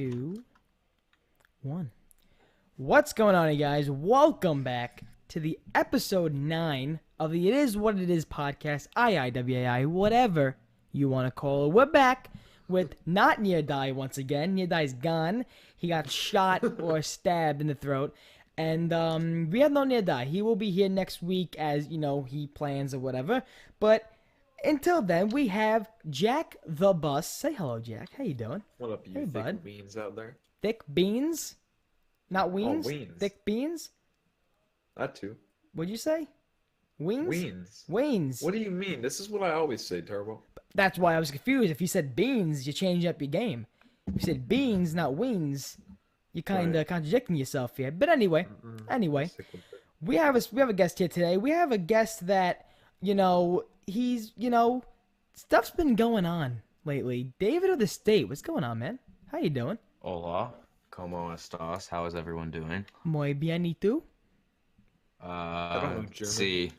2, 1. What's going on, you guys? Welcome back to the episode 9 of the It Is What It Is podcast. IIWAI, whatever you want to call it. We're back with not Near Die once again. Near Die's gone. He got shot or stabbed in the throat. And we have no Near Die. He will be here next week as, he plans or whatever. But until then, we have Jack the Bus. Say hello, Jack. How you doing? What up, you Hey, thick bud. beans out there? Thick beans? Not weens? weens. Thick beans? That too. What'd you say? Weens? Weens. Weens. What do you mean? This is what I always say, Turbo. That's why I was confused. If you said beans, you changed up your game. If you said beans, not weens, you're kind of contradicting yourself here. But anyway, Stick with it. we have a guest here today. We have a guest that, he's, stuff's been going on lately. David of the State, what's going on, man? How you doing? Hola, ¿cómo estás? How is everyone doing? Muy bien, y tú? I don't know German. See,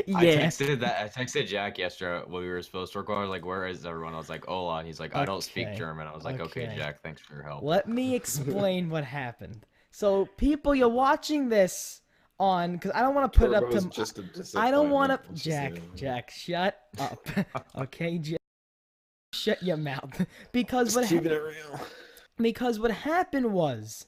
Yeah. I texted Jack yesterday when we were supposed to record. I was like, "Where is everyone?" I was like, "Hola," and he's like, "I don't speak Okay. German." I was like, Okay. "Okay, Jack, thanks for your help." Let me explain what happened. So, people, you're watching this on, because I don't want to put it up Turbo's to... just a I don't want disappointment. to... Jack, shut up. Okay, Jack? Shut your mouth. Because Just keeping it real. Because what happened was,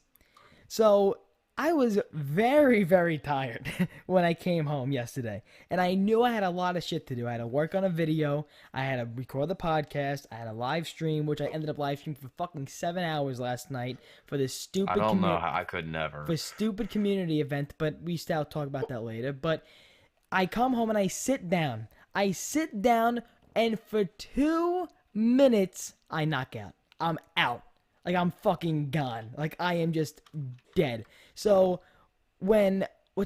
so I was very, very tired when I came home yesterday. And I knew I had a lot of shit to do. I had to work on a video. I had to record the podcast. I had a live stream, which I ended up live streaming for fucking 7 hours last night for this stupid I don't know. I could never. for stupid community event, but we still talk about that later. But I come home and I sit down. And for 2 minutes, I knock out. I'm out. Like, I'm fucking gone. Like, I am just dead. So when I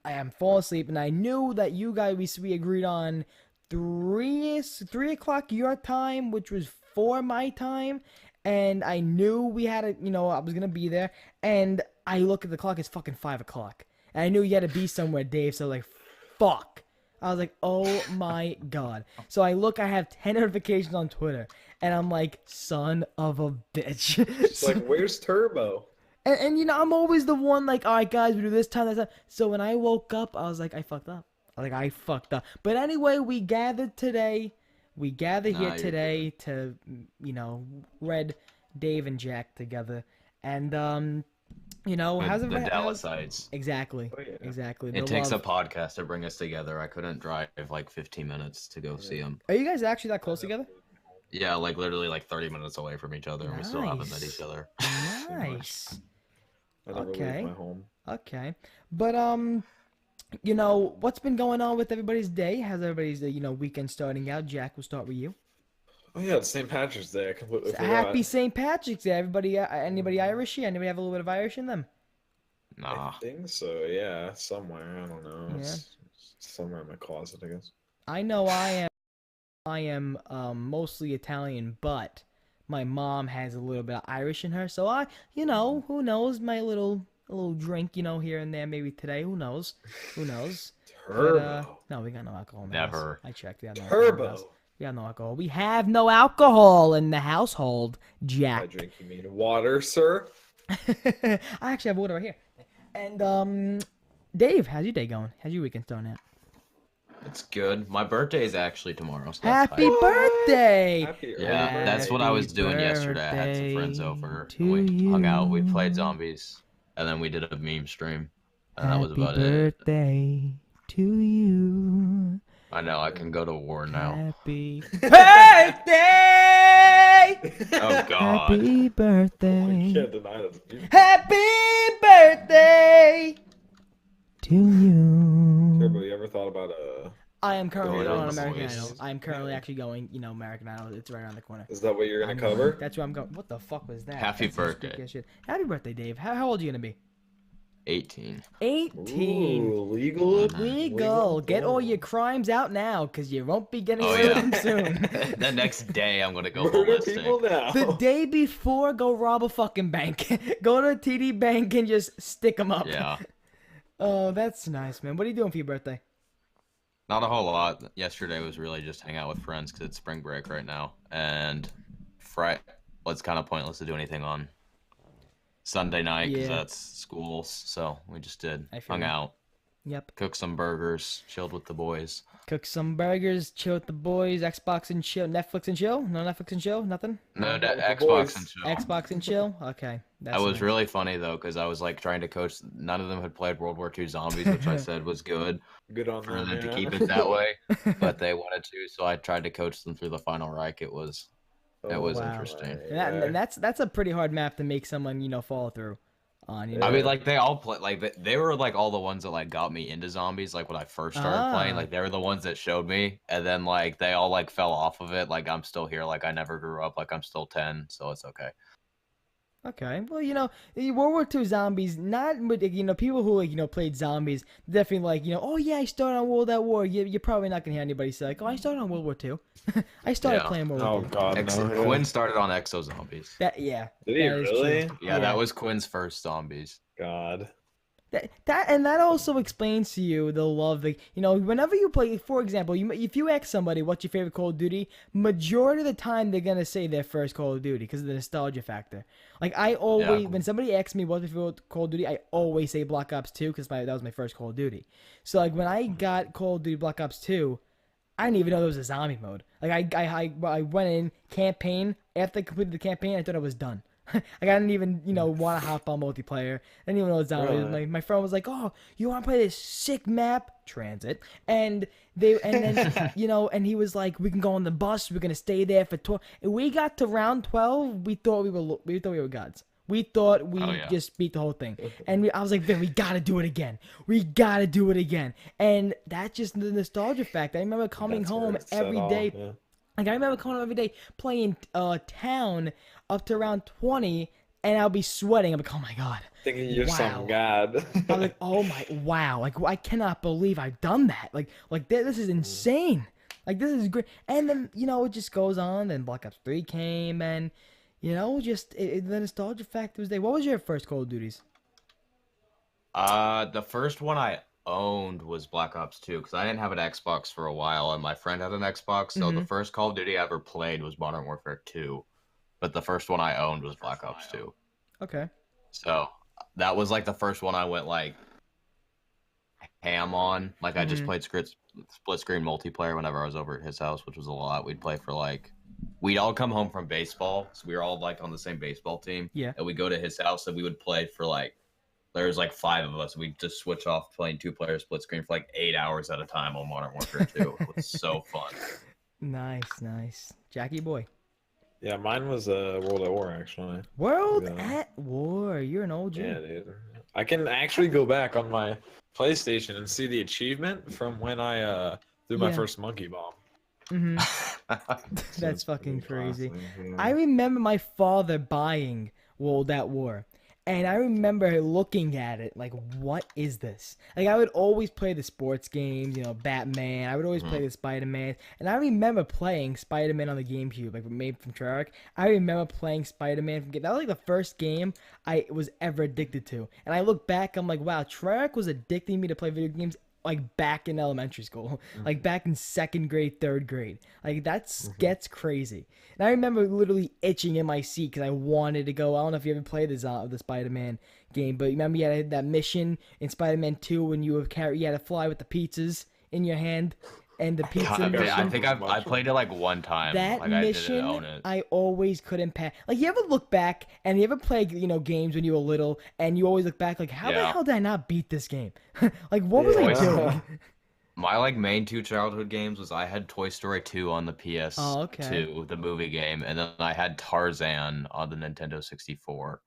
am fall asleep, and I knew that you guys, we agreed on 3 o'clock your time, which was 4 my time, and I knew we had I was gonna be there, and I look at the clock, it's fucking 5 o'clock, and I knew you had to be somewhere, Dave. So like, fuck. I was like, oh my god. So I look, I have 10 notifications on Twitter, and I'm like, son of a bitch. It's like, where's Turbo? And I'm always the one like, all right, guys, we do this time, that time. So when I woke up, I was like, I fucked up. I fucked up. But anyway, we gathered today. We gathered here today to, read Dave and Jack together. And, how's the it? Dallas-ites. Exactly. Oh, yeah. Exactly. It The takes a love. podcast to bring us together. I couldn't drive like 15 minutes to go see him. Are you guys actually that close together? Yeah, like literally like 30 minutes away from each other, and we still haven't met Nice. each other. Nice. I never Okay. leave my home. Okay. But, what's been going on with everybody's day? How's everybody's, weekend starting out? Jack, we'll start with you. Oh yeah, it's St. Patrick's Day. I completely forgot. Happy St. Patrick's Day, everybody. Anybody Irish here? Anybody have a little bit of Irish in them? Nah. I think so. Yeah, somewhere. I don't know. Yeah. It's somewhere in my closet, I guess. I know I am mostly Italian, but my mom has a little bit of Irish in her. So who knows? My little drink, here and there, maybe today. Who knows? Turbo. But, no, we got no alcohol in the house. Never. I checked. We have no alcohol in the house. Turbo. We have no alcohol. We have no alcohol in the household, I Jack. drink, you mean water, sir? I actually have water right here. And Dave, how's your day going? How's your weekend starting out? It's good. My birthday is actually tomorrow. So that's Happy hype. birthday! Happy early Yeah, birthday. that's what I was doing yesterday. I had some friends over. And we hung out. We played zombies, and then we did a meme stream, and that was about it. Birthday to you. I know I can go to war now. Happy birthday! Oh God. Happy You birthday! can't deny that. Happy birthday to you. Turbo, you ever thought about I am currently Going on on American voice. Idol. I'm currently actually going, American Idol. It's right around the corner. Is that what you're gonna I'm cover? going- That's where I'm going. What the fuck was that? Happy That's some birthday. spooky ass shit. Happy birthday, Dave. How old are you gonna be? 18. 18. Ooh, legal. Legal. Get all your crimes out now, because you won't be getting Oh rid of yeah. them soon. The next day I'm gonna go Murder ballistic. people now. The day before, go rob a fucking bank. Go to a TD Bank and just stick them up. Yeah. Oh, that's nice, man. What are you doing for your birthday? Not a whole lot. Yesterday was really just hang out with friends because it's spring break right now, and Friday. Well, it's kind of pointless to do anything on Sunday night because Yeah. that's schools. So we just I feel hung you. out, Yep. cooked some burgers, chilled with the boys. Cook some burgers, chill with the boys, Xbox and chill, Netflix and chill. No Netflix and chill, nothing. No, Hang out with the Xbox boys. and chill. Xbox and chill. Okay, That that's was nice. really funny though because I was like trying to coach. None of them had played World War II Zombies, which I said was good Good on for them them, to yeah. keep it that way. But they wanted to, so I tried to coach them through the final Reich. It was Oh, interesting. And that's a pretty hard map to make someone follow through on. Yeah. I mean, like they all play, like they were like all the ones that like got me into zombies. Like when I first started playing, like they were the ones that showed me, and then like they all like fell off of it. Like I'm still here, like I never grew up, like I'm still 10, so it's okay. Okay, well, World War II zombies, not, people who, played zombies, definitely like, oh yeah, I started on World at War. You're probably not going to hear anybody say, like, oh, I started on World War II. I started playing World War Oh II. God, no. Quinn started on Exo Zombies. Yeah. Did he that is really? true. Yeah, that was Quinn's first zombies. God. That also explains to you the love that whenever you play. For example, if you ask somebody what's your favorite Call of Duty, majority of the time they're gonna say their first Call of Duty because of the nostalgia factor. Like I always, when somebody asks me what's my favorite Call of Duty, I always say Black Ops 2 because that was my first Call of Duty. So like when I got Call of Duty Black Ops 2, I didn't even know there was a zombie mode. Like I went in campaign after I completed the campaign, I thought I was done. Like I didn't even want to hop on multiplayer. I didn't even know what zombies. Really? My friend was like, "Oh, you want to play this sick map, Transit?" And then and he was like, "We can go on the bus. We're gonna stay there for 12." And we got to round 12. We thought we were gods. We thought we just beat the whole thing. And I was like, Vin, we gotta do it again. We gotta do it again. And that's just the nostalgia fact. I remember coming home every day. Yeah. Like I remember coming home every day playing town up to around 20, and I'll be sweating. I'm like, oh my god. Thinking you're Wow. some god. I'm like, oh my, wow. Like I cannot believe I've done that. Like this is insane. Like this is great. And then it just goes on. Then Black Ops 3 came, and just the nostalgia factor was there. What was your first Call of Duties? The first one I owned was Black Ops 2 because I didn't have an Xbox for a while, and my friend had an Xbox. So the first Call of Duty I ever played was Modern Warfare 2, but the first one I owned was Black Ops 2. Okay. So that was like the first one I went like ham on. Like I just played split screen multiplayer whenever I was over at his house, which was a lot. We'd play for like, we'd all come home from baseball, so we were all like on the same baseball team. Yeah. And we'd go to his house and we would play for like, there was like 5 of us. We'd just switch off playing 2-player split screen for like 8 hours at a time on Modern Warfare 2. It was so fun. Nice. Jackie boy. Yeah, mine was World at War actually. World Yeah. at War. You're an OG. Yeah, dude. I can actually go back on my PlayStation and see the achievement from when I threw my first monkey bomb. That's fucking crazy. Classic, yeah. I remember my father buying World at War. And I remember looking at it like, what is this? Like, I would always play the sports games, Batman. I would always play the Spider-Man. And I remember playing Spider-Man on the GameCube, like made from Treyarch. I remember playing Spider-Man from that was like the first game I was ever addicted to. And I look back, I'm like, wow, Treyarch was addicting me to play video games like back in elementary school, like back in 2nd grade, 3rd grade. Like gets crazy. And I remember literally itching in my seat because I wanted to go. I don't know if you ever played the Spider-Man game, but remember you had that mission in Spider-Man 2 when you had to fly with the pizzas in your hand. And the pizza mission. I think I played it like one time. That like, mission, I didn't own it. I always couldn't pass. Like, you ever look back and you ever play, games when you were little, and you always look back like, how the hell did I not beat this game? Like, what was I doing? My like main 2 childhood games was I had Toy Story 2 on the PS2, the movie game, and then I had Tarzan on the Nintendo 64.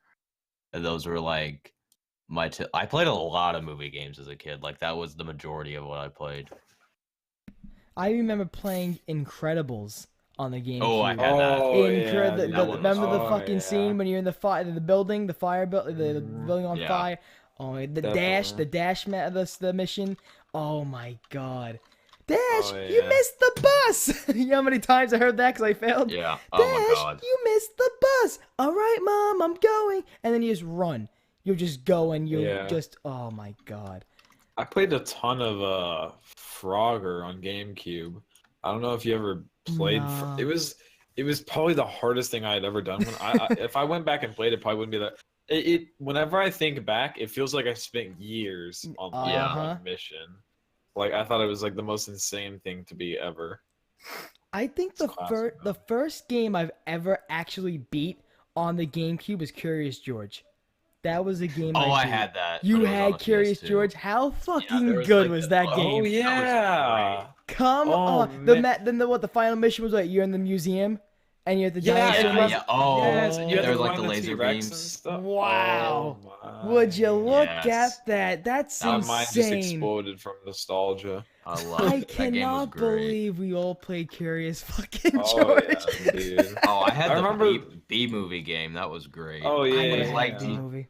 And those were like I played a lot of movie games as a kid. Like that was the majority of what I played. I remember playing Incredibles on the GameCube. Oh, I had that. Remember the fucking scene when you're in the building, the building on fire. Oh, the the mission. Oh my god, Dash, you missed the bus. You know how many times I heard that because I failed? Yeah. Dash, Oh my god. you missed the bus. All right, Mom, I'm going. And then you just run. You just go and you just. Oh my god. I played a ton of Frogger on GameCube. I don't know if you ever played. No. It was probably the hardest thing I had ever done. When I if I went back and played it, probably wouldn't be that. Whenever I think back, it feels like I spent years on one mission. Like I thought it was like the most insane thing to be ever. I think the first game I've ever actually beat on the GameCube was Curious George. That was a game. I had that. You had Curious George. How fucking good was that game? Oh yeah. Come on. The final mission was what? You're in the museum, and you're at the dinosaur. Yeah. Oh, yes, there was like the laser beams. Wow. Would you look at that? That's insane. My mind just exploded from nostalgia. I cannot believe we all played Curious fucking George. Yeah, dude. I had the B movie game. That was great. Oh yeah. It was like movie.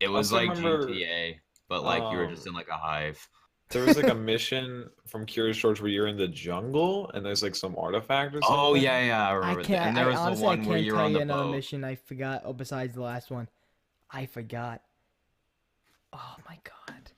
It was like GTA, but like you were just in like a hive. There was like a mission from Curious George where you're in the jungle and there's like some artifact or something. Oh yeah, I remember that. And there was the one where you're on the boat. Mission I forgot. Oh, besides the last one, I forgot. Oh my god!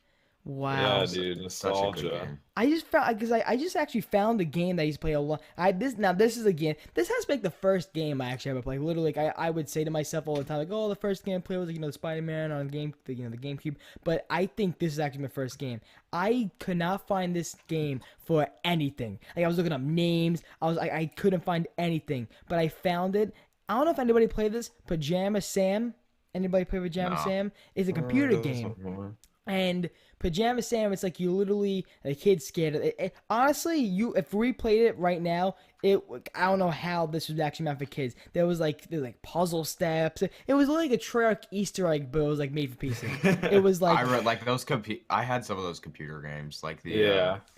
Wow. Yeah, dude, nostalgia. I just found because I just actually found a game that I used to play a lot. This is a game. This has to be like the first game I actually ever played. Literally, like I would say to myself all the time, like, oh, the first game I played was like, the Spider-Man on the GameCube. But I think this is actually my first game. I could not find this game for anything. Like I was looking up names. I couldn't find anything, but I found it. I don't know if anybody played this. Pajama Sam. Anybody play Pajama Sam? It's a computer game. And Pajama Sam, it's like you literally, the kid's scared of it. Honestly, if we played it right now, I don't know how this was actually meant for kids. There's like puzzle steps. It was like a Treyarch Easter egg, but it was like made for PC. It was like I read like those I had some of those computer games, like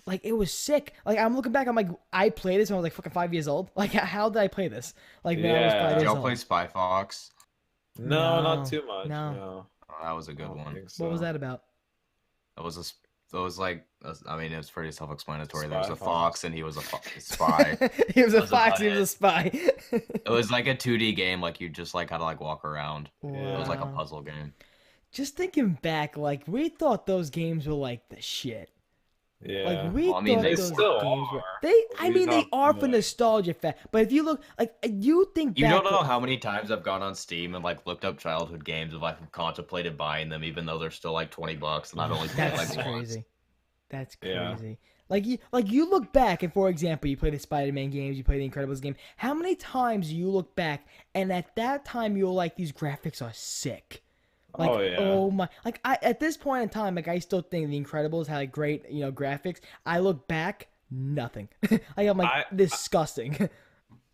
like it was sick. Like I'm looking back, I'm like, I played this when I was like fucking 5 years old. Like how did I play this? Like when I was 5 years old. Did y'all play Spy Fox? No, not too much. No. Oh, that was a good one. So. What was that about? It was it was pretty self-explanatory. There was a fox and he was a spy. He was a fox. He was a spy. It was like a 2D game. Like you just like had to like walk around. Wow. It was like a puzzle game. Just thinking back, like we thought those games were like the shit. Yeah. Like we thought they those still games are. were. They are for nostalgia fact. But if you look, like you think you back, don't know how many times I've gone on Steam and like looked up childhood games and like contemplated buying them, even though they're still like $20 and I've only played like crazy. once. That's crazy. Yeah. Like you look back and, for example, you play the Spider-Man games, you play the Incredibles game. How many times you look back and at that time you're like, these graphics are sick. Like, oh my! Like at this point in time, like I still think the Incredibles had like great, graphics. I look back, nothing. I'm like disgusting.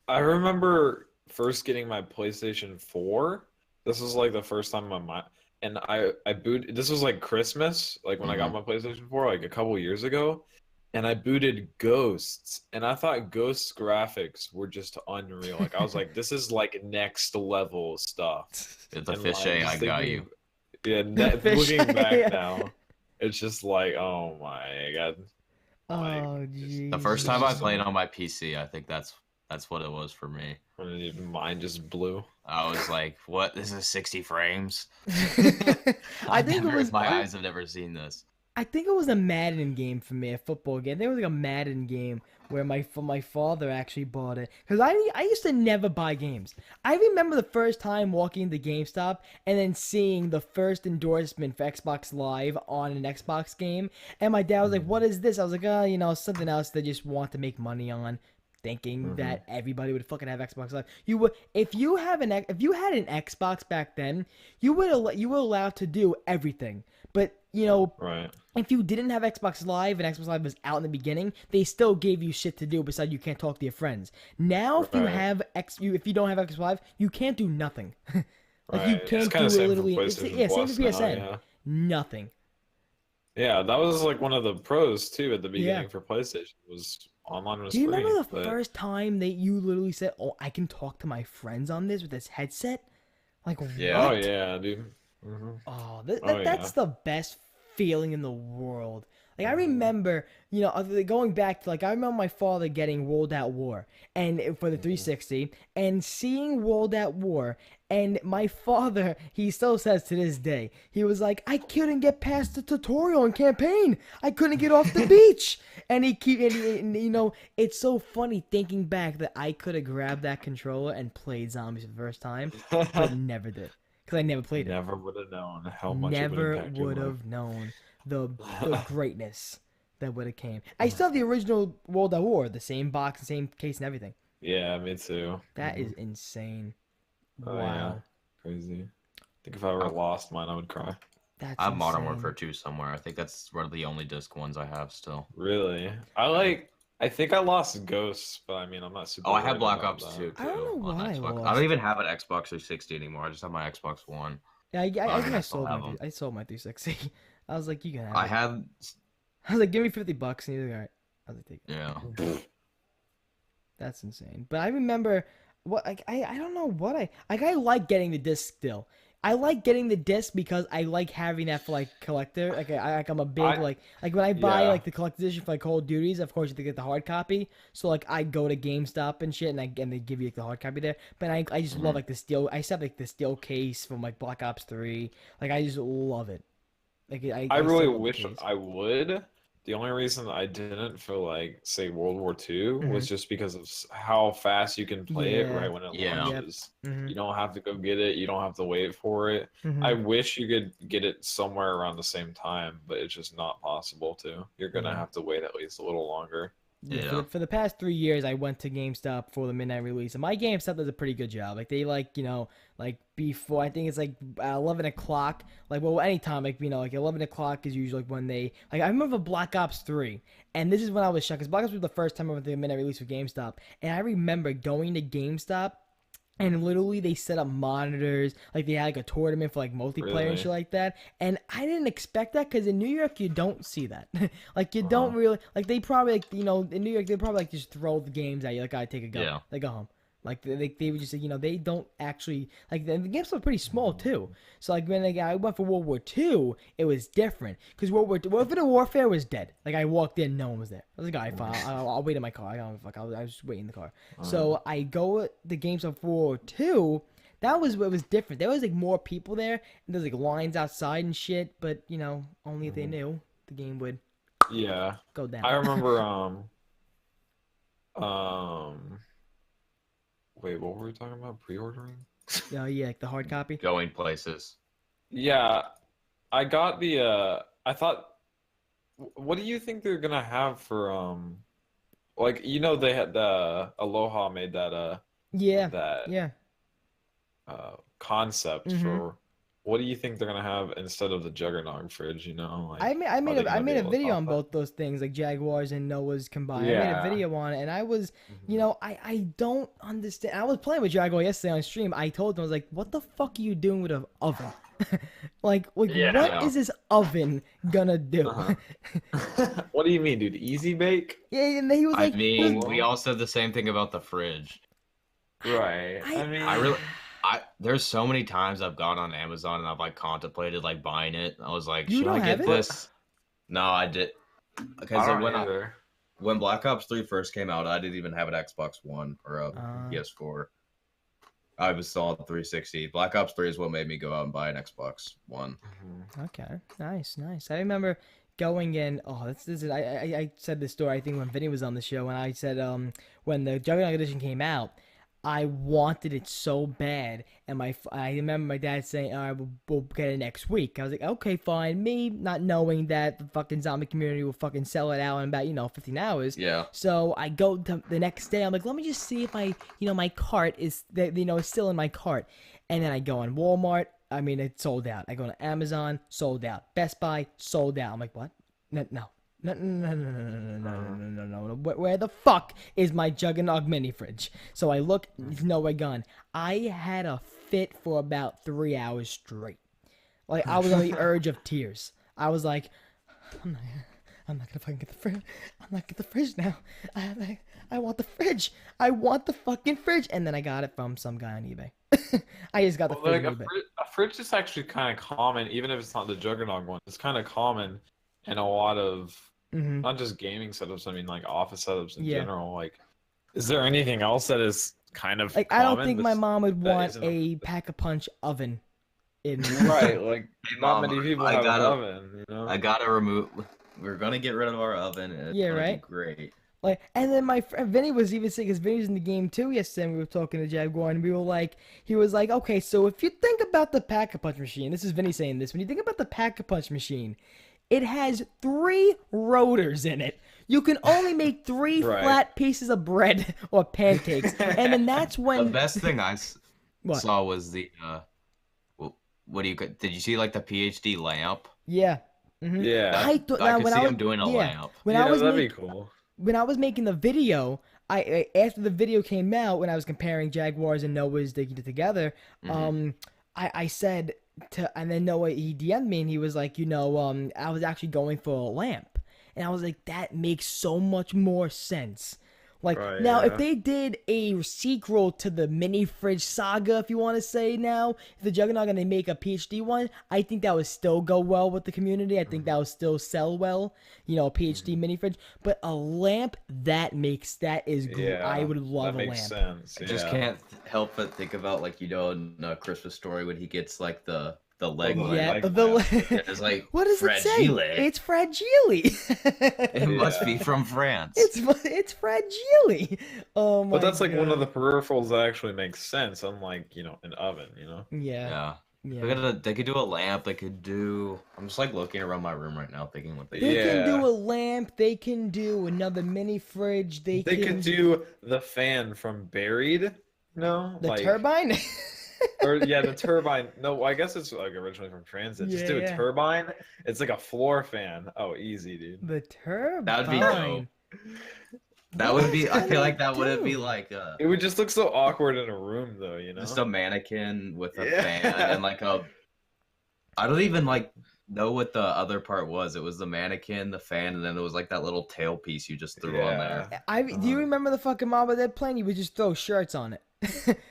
I remember first getting my PlayStation 4. This was like the first time and I booted. This was like Christmas, like when I got my PlayStation 4, like a couple years ago. And I booted Ghosts, and I thought Ghosts graphics were just unreal. Like I was like, this is like next level stuff. It's a fiché, I got you. Yeah, looking back now, it's just like, oh my god. Oh geez. The first time I played on my PC, I think that's what it was for me. Mine just blew. I was like, what? This is 60 frames? I think my eyes have never seen this. I think it was a Madden game for me, a football game. I think it was like a Madden game where my father actually bought it. Because I used to never buy games. I remember the first time walking into GameStop and then seeing the first endorsement for Xbox Live on an Xbox game. And my dad was like, what is this? I was like, something else they just want to make money on. Thinking that everybody would fucking have Xbox Live. If you had an Xbox back then, you were allowed to do everything. But if you didn't have Xbox Live and Xbox Live was out in the beginning, they still gave you shit to do. Besides, you can't talk to your friends. Now, if you have if you don't have Xbox Live, you can't do nothing. You can't do literally. Same for PSN. Yeah. Nothing. Yeah, that was like one of the pros too at the beginning for PlayStation was. Online was Do you free, remember the first time that you literally said, "Oh, I can talk to my friends on this with this headset"? Like, yeah, what? oh yeah, dude. Oh, that's the best feeling in the world. Like I remember, going back to I remember my father getting World at War and for the 360 and seeing World at War. And my father, he still says to this day, he was like, I couldn't get past the tutorial and campaign. I couldn't get off the beach. And it's so funny thinking back that I could have grabbed that controller and played zombies for the first time, but never did. Because I never played it. Never would have known how much Never it would would have have known the greatness that would have came. I still have the original World at War, the same box, the same case and everything. Yeah, me too. That is insane. Oh, Wow. Yeah. Crazy. I think if I ever lost mine, I would cry. That's I have Modern insane. Warfare 2 somewhere. I think that's one of the only disc ones I have still. Really? I think I lost Ghosts, but I mean, I'm not super. Oh, I have worried Black about Ops that. 2 too. I don't know on why I Xbox. I lost. don't even have an Xbox 360 anymore. I just have my Xbox One. Yeah, I think I still sold have my them. I sold my 360. I was like, you can have I it. have, I was like, give me $50, and he was like, all right. I was like, take it. yeah. That's insane. But I remember I don't know what I like getting the disc still. I like getting the disc because I like having that for collector. I'm a big when I buy Yeah. the collector's edition for Call of Duties, of course you have to get the hard copy. So I go to GameStop and shit and they give you the hard copy there. But I just love the steel. I still have the steel case from Black Ops 3. I just love it. I really still love the wish case. I would. The only reason I didn't for say World War II was just because of how fast you can play it Yeah. right when it Yeah. launches. Mhm. You don't have to go get it. You don't have to wait for it. Mhm. I wish you could get it somewhere around the same time, but it's just not possible to. You're gonna Yeah. have to wait at least a little longer. Yeah, Yeah. for the past 3 years, I went to GameStop for the midnight release, and my GameStop does a pretty good job. Before I think it's 11 o'clock. Anytime 11 o'clock is usually when they I remember Black Ops 3, and this is when I was shocked because Black Ops was the first time I went to the midnight release for GameStop, and I remember going to GameStop. And literally, they set up monitors. They had a tournament for multiplayer and Really? shit like that. And I didn't expect that because in New York you don't see that. You Uh-huh. don't really they probably in New York they probably just throw the games at you I take a go. Yeah. They go home. They would just say they don't actually the games are pretty small too. So when I went for World War II, it was different because Infinite Warfare was dead. I walked in, no one was there. I was like, alright, fine, I'll wait in my car. I don't fuck. I was waiting in the car. So I go the games of World War II. That was what was different. There was more people there, and there's lines outside and shit. But only if they knew the game would Yeah. go down. I remember wait, what were we talking about? Pre-ordering? Yeah, the hard copy. Going places. Yeah, I got the I thought what do you think they're gonna have for they had the Aloha made that Yeah, that yeah. concept Mhm. for what do you think they're gonna have instead of the Juggernog fridge, I made are they I gonna be made a able to video top on that? both those things, Jaguars and Noah's combined. I made a Yeah. video on it, and I was, Mhm. I don't understand. I was playing with Jaguar yesterday on stream. I told him, I was like, "What the fuck are you doing with an oven? Yeah. What is this oven gonna do?" Uh-huh. What do you mean, dude? Easy bake? Yeah, and then he was I like, he was- mean, we all said the same thing about the fridge. Right. I mean, There's so many times I've gone on Amazon and I've contemplated buying it. I was like, You should I don't have get it? this? No, I did. Because I don't either. when Black Ops 3 first came out, I didn't even have an Xbox One or a Uh. PS4. I was still on the 360. Black Ops 3 is what made me go out and buy an Xbox One. Mhm. Okay, nice. I remember going in. Oh, this is. I said this story. I think when Vinny was on the show, and I said when the Juggernaut edition came out, I wanted it so bad, and I remember my dad saying, "All right, we'll get it next week." I was like, "Okay, fine." Me not knowing that the fucking zombie community will fucking sell it out in about 15 hours. Yeah. So I go to the next day. I'm like, let me just see if my cart is it's still in my cart. And then I go on Walmart. I mean, it's sold out. I go to Amazon, sold out. Best Buy, sold out. I'm like, what? No. No. Where the fuck is my Juggernaut mini fridge? So I look, there's nowhere gone. I had a fit for about 3 hours straight. I was on the urge of tears. I was like, I'm not gonna fucking get the fridge. I'm not get the fridge now. I want the fridge. I want the fucking fridge. And then I got it from some guy on eBay. I just got the fridge on eBay. A fridge is actually kind of common, even if it's not the Juggernog one. It's kind of common and a lot of not just gaming setups. I mean, like office setups in general. Like, is there anything else that is kind of like? I don't think my mom would want a pack-a-punch oven. Right, like hey, not Mom, many people have an oven. You know, I gotta remove. We're gonna get rid of our oven. And it's gonna be great. Like, and then my friend Vinny was even saying, because Vinny was in the game too yesterday, and we were talking to Jaguar, and we were like, he was like, okay, so if you think about the pack-a-punch machine, this is Vinny saying this, when you think about the pack-a-punch machine, it has 3 rotors in it. You can only make 3 flat pieces of bread or pancakes, and then that's when the best thing I saw was the what do you did you see like the PhD lamp? Yeah. Yeah. I could see him doing a lamp. That'd be cool. When I was making the video, I after the video came out, when I was comparing Jaguars and Noah's, they did it together. I said and then Noah, he DM'd me and he was like, I was actually going for a lamp, and I was like, that makes so much more sense. Like, now, if they did a sequel to the mini fridge saga, if you want to say now, if the Juggernaut and they make a PhD one, I think that would still go well with the community. I think that would still sell well, a PhD mini fridge. But a lamp, that is great. Yeah, I would love that a makes lamp. Sense. I just can't help but think about, like, in A Christmas Story when he gets, like, the leg lamp. It's like, what does it say? It's fragile. It must be from France. It's fragile. Oh my But that's like God. one of the peripherals that actually makes sense, unlike an oven. Yeah. They could do a lamp. They could do. I'm just like looking around my room right now, thinking what they can do. A lamp. They can do another mini fridge. They can do the fan from Buried. No, the turbine. The turbine. No, I guess it's like originally from Transit. Just do a turbine. It's like a floor fan. Oh, easy, dude. The turbine. That would be dope. That would be. I feel like that wouldn't be like. It would just look so awkward in a room, though. Just a mannequin with a fan and like a. I don't even know what the other part was. It was the mannequin, the fan, and then there was like that little tailpiece you just threw on there. Do you remember the fucking mob of that plane? You would just throw shirts on it.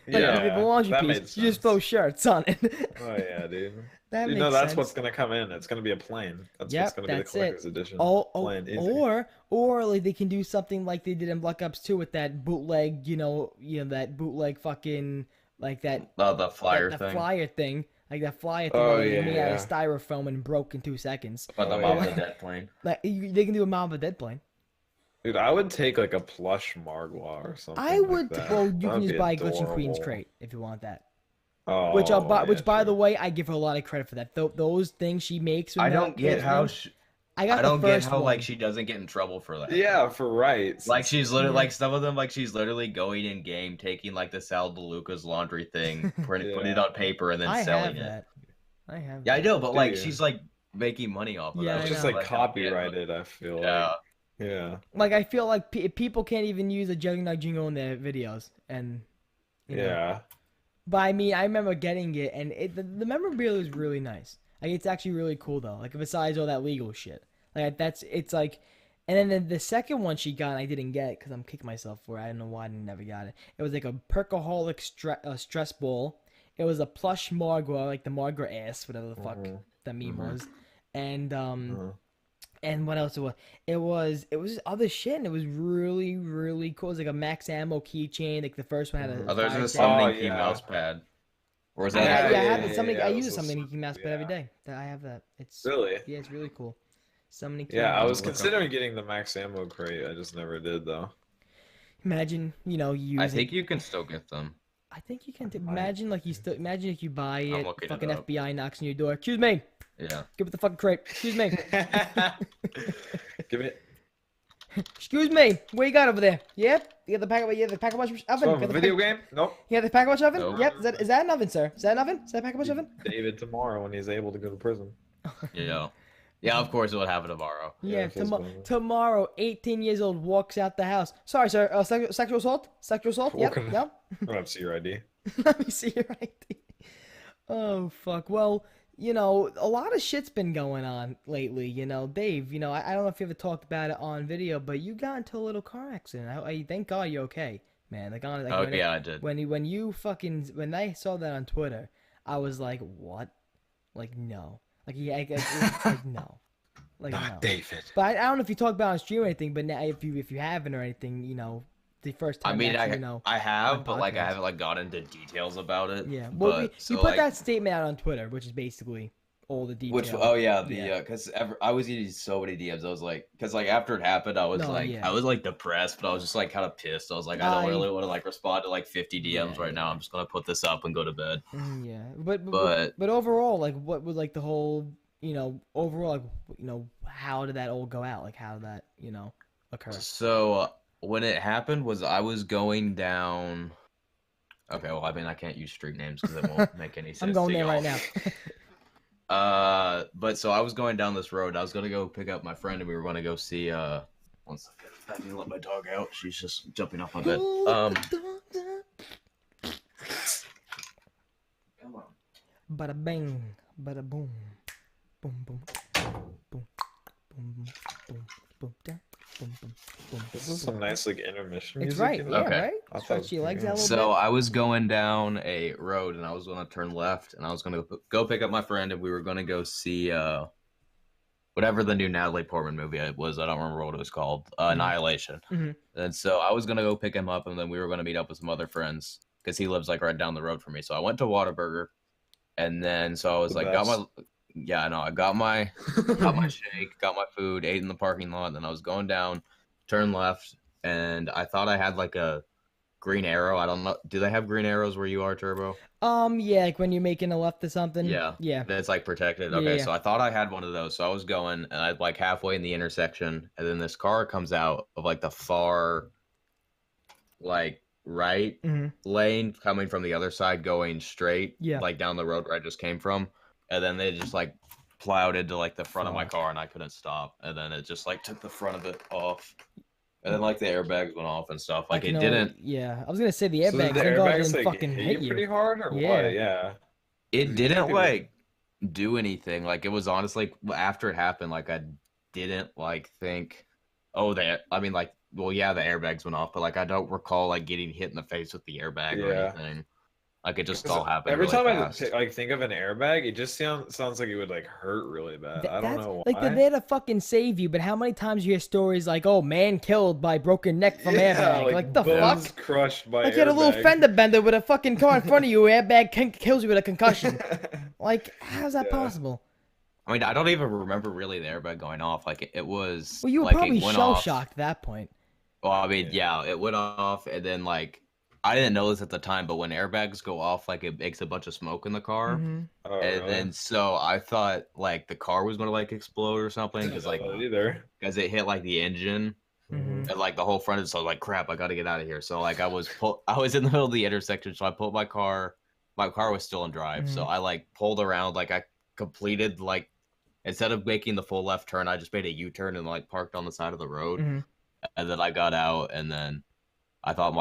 The laundry piece. You just throw shirts on it. Oh yeah, dude. That's sense. What's gonna come in. It's gonna be a plane. That's what's gonna be the collector's edition. Or like they can do something like they did in Black Ops 2 with that bootleg, that bootleg fucking like that. The flyer thing. The flyer thing. Like that flyer thing made out of styrofoam and broke in 2 seconds. But the mob of the dead plane. Like they can do a mob of a dead plane. Dude, I would take like a plush Margwa or something. I would. Like that. Well, you can just buy Glitch and Queen's crate if you want that. Oh, which by the way, I give her a lot of credit for that. Those things she makes. I don't get how. I don't get how one. she doesn't get in trouble for that. Yeah, for rights. Like she's literally like some of them she's literally going in game, taking like the Sal DeLuca's laundry thing, putting it on paper, and then selling it. I have. Yeah, I know, but like she's like making money off of that. It's just like copyrighted. I feel like. Yeah. Like I feel like people can't even use a Juggernaut jingle in their videos, and. Yeah. But I mean, I remember getting it, and the memorabilia is really nice. Like, it's actually really cool though. Like, besides all that legal shit, like it's like, and then the second one she got, I didn't get it because I'm kicking myself for it. I don't know why I never got it. It was like a Perkaholic stress ball. It was a plush Margwa, like the Margwa ass, whatever the fuck that meme was, and And what else it was? It was other shit, and it was really, really cool. It was like a max ammo keychain. Like the first one had a. There's a summoning key mouse pad. Or is that? I have it. I use a summoning key mouse pad every day. I have that. It's really. Yeah, it's really cool. Summoning key. Yeah, I was considering getting the max ammo crate. I just never did though. Imagine, use. I think you can still get them. I think you can. Imagine if you buy it. Fucking FBI knocks on your door. Excuse me. Yeah. Give it the fucking crate. Excuse me. Give it. Excuse me. What you got over there? Yep. You got the pack watch oven. So, video game? Nope. You got the pack watch oven? Nope. Yep. Is that an oven, sir? Is that an oven? Is that a pack watch oven? David tomorrow when he's able to go to prison. Yeah. Yeah, of course it would happen tomorrow. Yeah, tomorrow, 18 years old, walks out the house. Sorry, sir. Sexual assault? Sexual assault? Yep. Yep. I don't see your ID. Let me see your ID. Oh, fuck. Well, a lot of shit's been going on lately. Dave, I don't know if you ever talked about it on video, but you got into a little car accident. I thank God you're okay, man. Yeah, I did. When I saw that on Twitter, I was like, what? Like, no. Like, no. Like, Not no. David. But I don't know if you talk about it on stream or anything. But now, if you haven't or anything, the first time. I mean, actually, I have, but like I podcast. haven't like got into details about it. Yeah. Well, but you so put like that statement out on Twitter, which is basically all the details. which because I was getting so many DMs. I was like, because like after it happened, I was depressed, but I was just like kind of pissed. I was like, I don't really want to like respond to like 50 DMs right now. I'm just gonna put this up and go to bed. Yeah, but overall, like, what was like the whole, overall, like, how did that all go out? Like, how did that, occur? So when it happened was I was going down. Okay, well, I mean, I can't use street names because it won't make any sense. I'm going there right now. But so I was going down this road. I was gonna go pick up my friend, and we were gonna go see. One second, I need to let my dog out. She's just jumping off my bed. Come on. Bada bang, bada boom, boom boom, boom, boom, boom, boom, da, boom, boom, boom. This is some nice like intermission It's music. right, yeah, Okay. right. Stretch your legs out a little bit. So I was going down a road, and I was gonna turn left, and I was gonna go pick up my friend, and we were gonna go see whatever the new Natalie Portman movie it was. I don't remember what it was called. Annihilation. Mm-hmm. And so I was gonna go pick him up, and then we were gonna meet up with some other friends because he lives like right down the road from me. So I went to Whataburger, and then so I was I got my shake, got my food, ate in the parking lot, and then I was going down, turn left, and I thought I had like a green arrow. I don't know. Do they have green arrows where you are, Turbo? Yeah, like when you're making a left or something. Yeah. It's like protected. Okay, so I thought I had one of those. So I was going, and I like halfway in the intersection, and then this car comes out of like the far, like right lane coming from the other side, going straight, like down the road where I just came from, and then they just like plowed into like the front of my car, and I couldn't stop, and then it just like took the front of it off. And then, like, the airbags went off and stuff. Like, it didn't... Yeah, I was going to say the airbags, didn't fucking hit you pretty hard, or what? Yeah. It didn't, like, do anything. Like, it was honestly... After it happened, like, I didn't, like, think... Oh, the airbags went off. But, like, I don't recall, like, getting hit in the face with the airbag or anything. Like, it just all happened Every really time fast. I like think of an airbag, it just sounds like it would like hurt really bad. I don't know why. Like, they're there to fucking save you, but how many times you hear stories like, "Oh, man killed by broken neck from airbag"? Like the fuck? Crushed by like you had a little fender bender with a fucking car in front of you, airbag kills you with a concussion. Like, how's that possible? I mean, I don't even remember really the airbag going off. Like, it was... Well, you were like, probably shell-shocked at that point. Well, I mean, yeah, it went off, and then, like... I didn't know this at the time, but when airbags go off, like, it makes a bunch of smoke in the car. Oh, and then, so I thought, like, the car was going to, like, explode or something. Because, like, because it hit, like, the engine. And, like, the whole front is so, like, crap, I got to get out of here. So, like, I was in the middle of the intersection, so I pulled my car. My car was still in drive. So I, like, pulled around. Like, I completed, like, instead of making the full left turn, I just made a U-turn and, like, parked on the side of the road. And then I got out, and then... I thought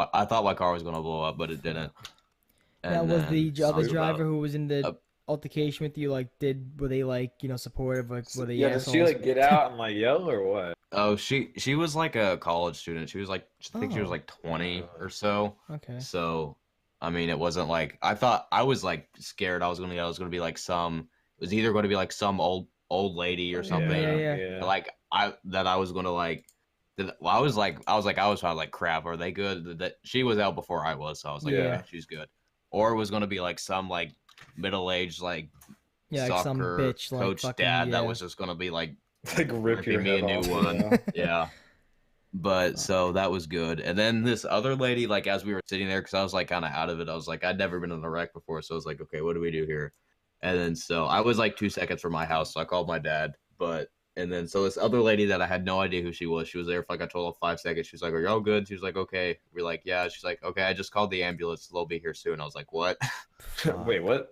my car was gonna blow up, but it didn't. And now, was the other driver who was in the altercation with you were they like supportive? Like, were they did she like get out and like yell or what? Oh, she was like a college student. She was like I think she was like 20 or so. Okay. So, I mean, it wasn't like I thought. I was like scared. I was gonna be like some. It was either going to be like some old lady or something. Yeah. Like I was gonna like. I was probably like, crap, are they good? That she was out before I was, so I was like, yeah, she's good. Or it was gonna be like some like middle-aged like soccer like some bitch, coach like, dad that was just gonna be like rip your me head a new off, one. Yeah. But so that was good. And then this other lady, like as we were sitting there, because I was like kind of out of it, I was like, I'd never been in a wreck before, so I was like, okay, what do we do here? And then so I was like 2 seconds from my house, so I called my dad, and then so this other lady that I had no idea who she was there for like a total of 5 seconds. She was like, "Are you all good?" She was like, "Okay." We're like, "Yeah." She's like, "Okay, I just called the ambulance. They'll be here soon." I was like, "What?" Wait, what?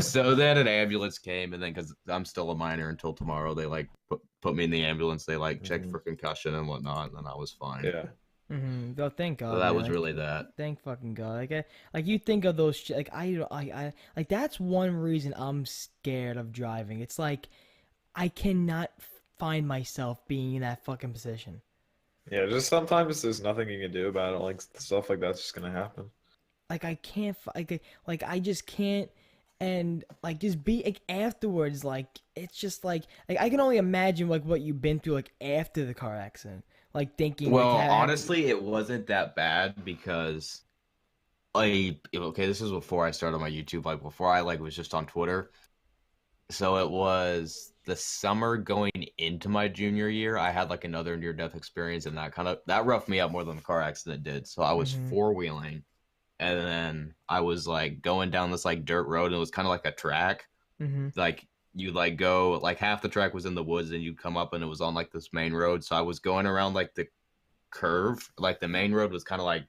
So then an ambulance came, and then because I'm still a minor until tomorrow, they like put me in the ambulance. They like checked for concussion and whatnot, and then I was fine. Yeah. Oh, thank God. So that was really that. Thank fucking God. Like you think of those like I like that's one reason I'm scared of driving. It's like I cannot find myself being in that fucking position. Yeah, just sometimes there's nothing you can do about it. Like stuff like that's just gonna happen. Like I can't. Like I just can't and like just be like afterwards, like it's just like I can only imagine like what you've been through like after the car accident, like thinking. Well, like, honestly, it wasn't that bad because okay, this was before I started my YouTube, like before I like was just on Twitter. So it was the summer going into my junior year. I had like another near-death experience, and that roughed me up more than the car accident did. So I was four-wheeling, and then I was like going down this like dirt road, and it was kind of like a track. Like you like go like half the track was in the woods, and you'd come up, and it was on like this main road. So I was going around like the curve, like the main road was kind of like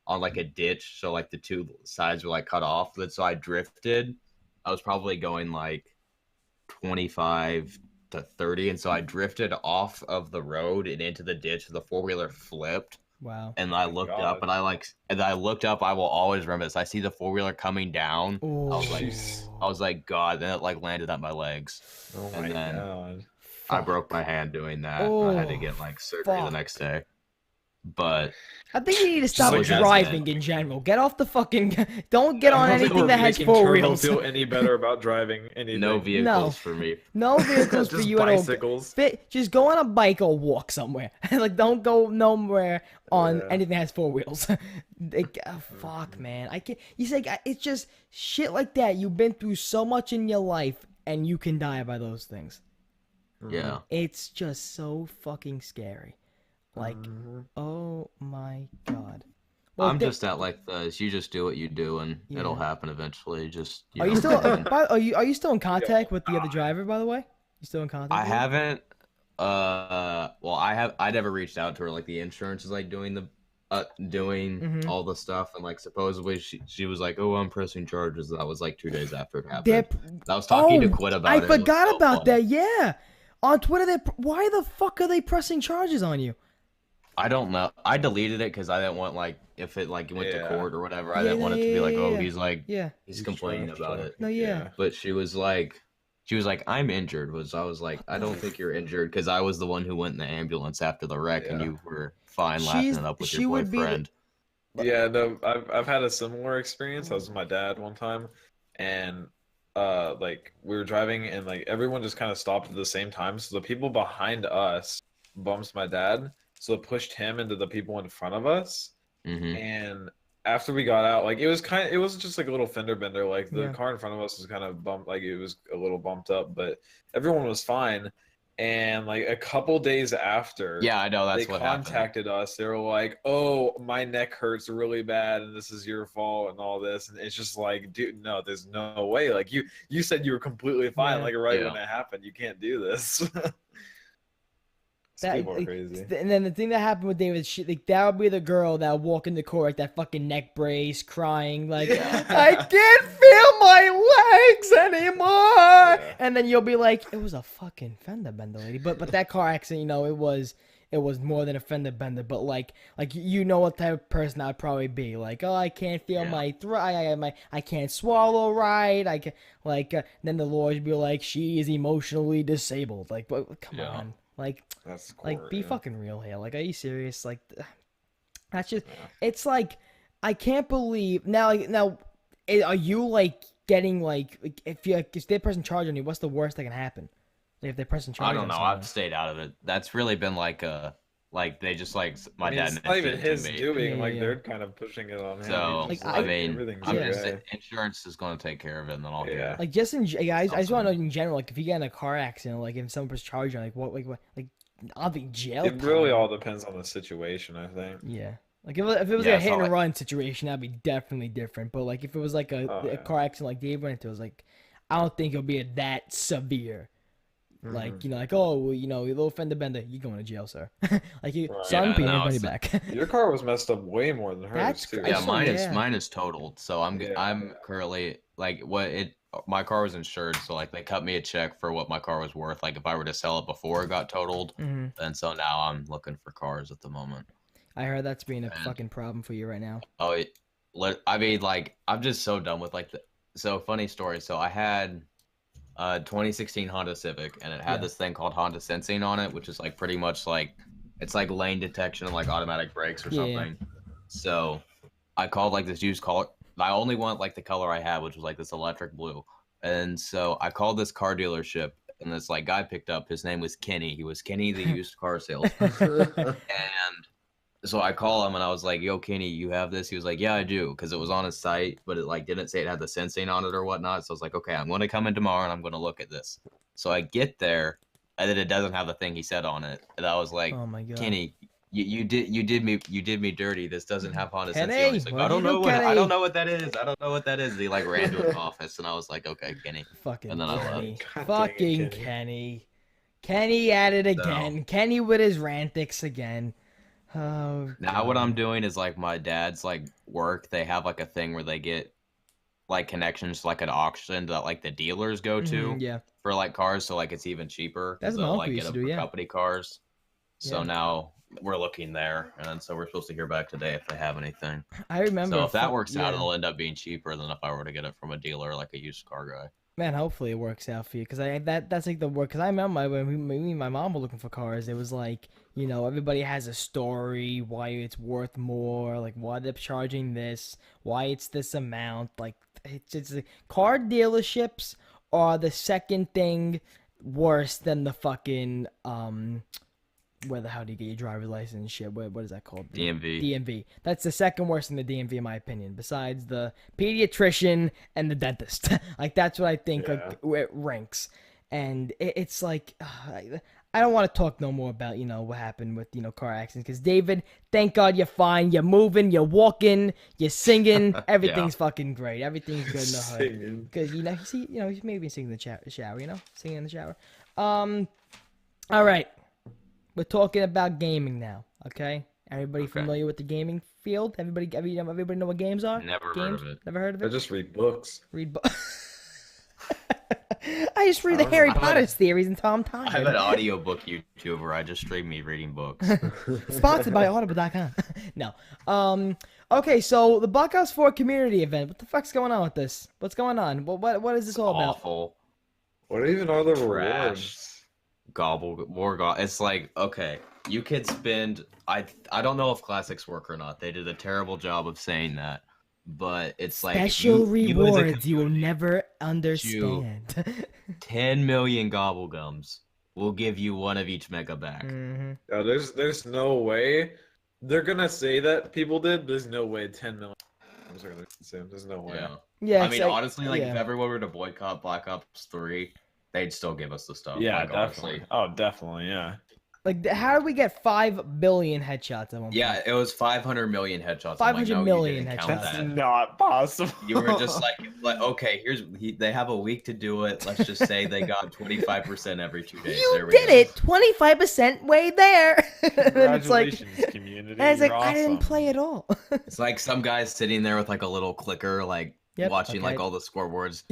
on like a ditch, so like the two sides were like cut off. But so I drifted. I was probably going like 25 to 30, and so I drifted off of the road and into the ditch. The four-wheeler flipped. Wow. And I looked up, and I looked up. I will always remember this. I see the four-wheeler coming down. Ooh. I was like, God. Then it like landed at my legs. Oh and my then God. I broke my hand doing that. And I had to get like surgery the next day. But I think you need to stop So driving in general. Get off the fucking. Don't get on I don't think anything we're that has making four Turbo wheels. feel any better about driving anything. no vehicles for me. No vehicles for Just you at all. bicycles. Just go on a bike or walk somewhere. Like don't go nowhere on anything that has four wheels. Like, fuck, man. I can't. You say it's just shit like that. You've been through so much in your life, and you can die by those things. Yeah. It's just so fucking scary. Like, oh my God. Well, I'm just at like this. You just do what you do, and it'll happen eventually. Just are you still? Are you still in contact with the other driver? By the way, you still in contact? I haven't. Well, I never reached out to her. Like the insurance is like doing all the stuff, and like supposedly she was like, "Oh, I'm pressing charges." That was like 2 days after it happened. I was talking to Quinn about it. I forgot about that. Yeah, on Twitter, why the fuck are they pressing charges on you? I don't know. I deleted it because I didn't want like if it like went to court or whatever. I didn't want it to be like, oh, he's like he's complaining about it. No, yeah. But she was like, I'm injured. I was like, I don't think you're injured because I was the one who went in the ambulance after the wreck, and you were fine laughing it up with your boyfriend. Yeah, no, I've had a similar experience. I was with my dad one time, and like we were driving, and like everyone just kind of stopped at the same time. So the people behind us bumps my dad. So it pushed him into the people in front of us. And after we got out, like it was just like a little fender bender. Like the car in front of us was kind of bumped, like it was a little bumped up, but everyone was fine. And like a couple days after, I know that's they what contacted us. They were like, "Oh, my neck hurts really bad, and this is your fault, and all this." And it's just like, dude, no, there's no way. Like you said you were completely fine, like when it happened. You can't do this. People are crazy. And then the thing that happened with David, like that would be the girl that would walk in the court like that fucking neck brace, crying like, "I can't feel my legs anymore." And then you'll be like, "It was a fucking fender bender, lady." But that car accident, you know, it was more than a fender bender. But like you know what type of person I'd probably be. Like, oh, I can't feel my throat. I can't swallow right. I can then the lawyers be like, she is emotionally disabled. Like, but come on. Like, that's court, like be fucking real here. Like, are you serious? Like, that's just. It's like I can't believe now. Like, now, are you like getting like if they're pressing charge on you? What's the worst that can happen? Like, if they're pressing charge. I don't know. I've stayed out of it. That's really been like they just like my dad. It's not even his doing. Like they're kind of pushing it on him. So like, I mean, insurance is going to take care of it, and then I'll get it. Like just in, I just want to know in general, like if you get in a car accident, like if someone puts charge on, like what, I'll be jail. It really all depends on the situation, I think. Yeah. Like if it was like a hit and run situation, that'd be definitely different. But like if it was like a car accident, like Dave went into, it was like I don't think it'll be that severe. Like, you know, like, oh, well, you know, you little fender bender, you're going to jail, sir. Like, son, pay your money back. Your car was messed up way more than hers, too. Yeah, mine is totaled. So I'm currently, like, my car was insured, so, like, they cut me a check for what my car was worth. Like, if I were to sell it before it got totaled, and so now I'm looking for cars at the moment. I heard that's being a fucking problem for you right now. Oh, I mean, like, I'm just so done with, like, so funny story. So I had 2016 Honda Civic, and it had this thing called Honda Sensing on it, which is like pretty much like it's like lane detection and like automatic brakes or something. So I called like this used I only want like the color I had, which was like this electric blue. And so I called this car dealership, and this like guy picked up. His name was Kenny. He was Kenny, the used car salesman. And so I call him, and I was like, "Yo, Kenny, you have this?" He was like, "Yeah, I do," because it was on his site, but it like didn't say it had the sensing on it or whatnot. So I was like, "Okay, I'm going to come in tomorrow, and I'm going to look at this." So I get there, and then it doesn't have the thing he said on it, and I was like, Oh my god. "Kenny, you did me dirty. This doesn't have Honda sensing on it." He's like, Kenny, I don't know what that is. I don't know what that is. And he like ran to his office, and I was like, "Okay, Kenny." Fucking And then I Kenny. God Fucking dang it, Kenny. Kenny at it again. Kenny with his rantics again. Oh, Now what I'm doing is like my dad's like work. They have like a thing where they get like connections to like an auction that like the dealers go to yeah. for like cars, so like it's even cheaper. That's what they'll my like uncle get used them to do, for yeah. company cars. So Yeah. now we're looking there, and so we're supposed to hear back today if they have anything. I remember. So if that works out, yeah. it'll end up being cheaper than if I were to get it from a dealer like a used car guy. Man, hopefully it works out for you, because that's like the work. Because I remember when me and my mom were looking for cars, it was like, you know, everybody has a story why it's worth more, like why they're charging this, why it's this amount. Like it's car dealerships are the second thing worse than the fucking where the hell do you get your driver's license and shit? What is that called? DMV. DMV. That's the second worst in the DMV, in my opinion, besides the pediatrician and the dentist. Like, that's what I think like it ranks. And it's like, I don't want to talk no more about, you know, what happened with, you know, car accidents. Because, David, thank God you're fine. You're moving, you're walking, you're singing. Everything's fucking great. Everything's good in the hood. Because, you know, he's maybe singing in the shower, you know? Singing in the shower. All right. We're talking about gaming now, okay? Everybody familiar with the gaming field? Everybody know what games are? Never heard of it. Never heard of I it? just read books. Read books. I just read the Harry Potter series until I'm tired. I have an audiobook YouTube where I just stream me reading books. Sponsored by Audible.com. No. Okay, so the Black Ops 4 community event. What the fuck's going on with this? What's going on? What is this all about? Awful. What even are the Trash. rewards? It's like, okay, you could spend. I don't know if classics work or not. They did a terrible job of saying that, but it's like special rewards you will never understand. 10 million GobbleGums will give you one of each mega back. Mm-hmm. Yeah, there's no way they're gonna say that people did. There's no way 10 million are gonna consume. There's no way. Yeah. I mean, honestly, like if everyone were to boycott Black Ops 3, they'd still give us the stuff. Yeah, like, definitely. Honestly. Oh, definitely. Yeah. Like, how did we get 5 billion headshots at one point? Yeah, it was 500 million headshots. 500 million headshots. headshots. That's not possible. You were just like, okay, they have a week to do it. Let's just say they got 25% every 2 days. You did it, 25% way there. Congratulations, community. And it's like, You're I didn't awesome. play at all. It's like some guys sitting there with like a little clicker, like watching like all the scoreboards.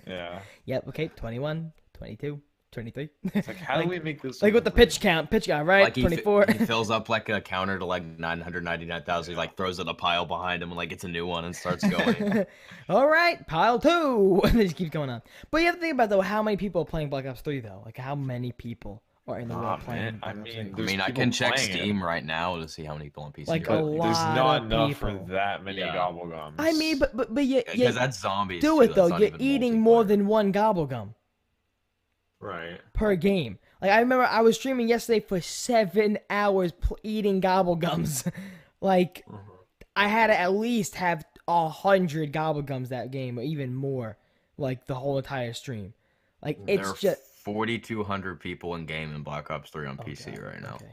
Yeah. Yep. Okay. 21, 22. 23. It's like, how do we make this like with the pitch count, right? Like 24. He fills up like a counter to like 999,000. He like throws it in a pile behind him and like gets a new one and starts going. All right, pile 2. And they just keep going on. But you have to think about though how many people are playing Black Ops 3 though. Like how many people are in the world playing Black Ops 3? I can check Steam right now to see how many people on PC. Like are. a lot. There's not of enough people. for that many GobbleGums. I mean, but you because that's zombies. do too. it though. That's not You're even eating more multiplayer. than one GobbleGum Right. per game. Like I remember I was streaming yesterday for 7 hours eating GobbleGums. Like I had to at least have 100 GobbleGums that game, or even more. Like the whole entire stream. Like it's There are just 4,200 people in game in Black Ops 3 on PC right now. Okay.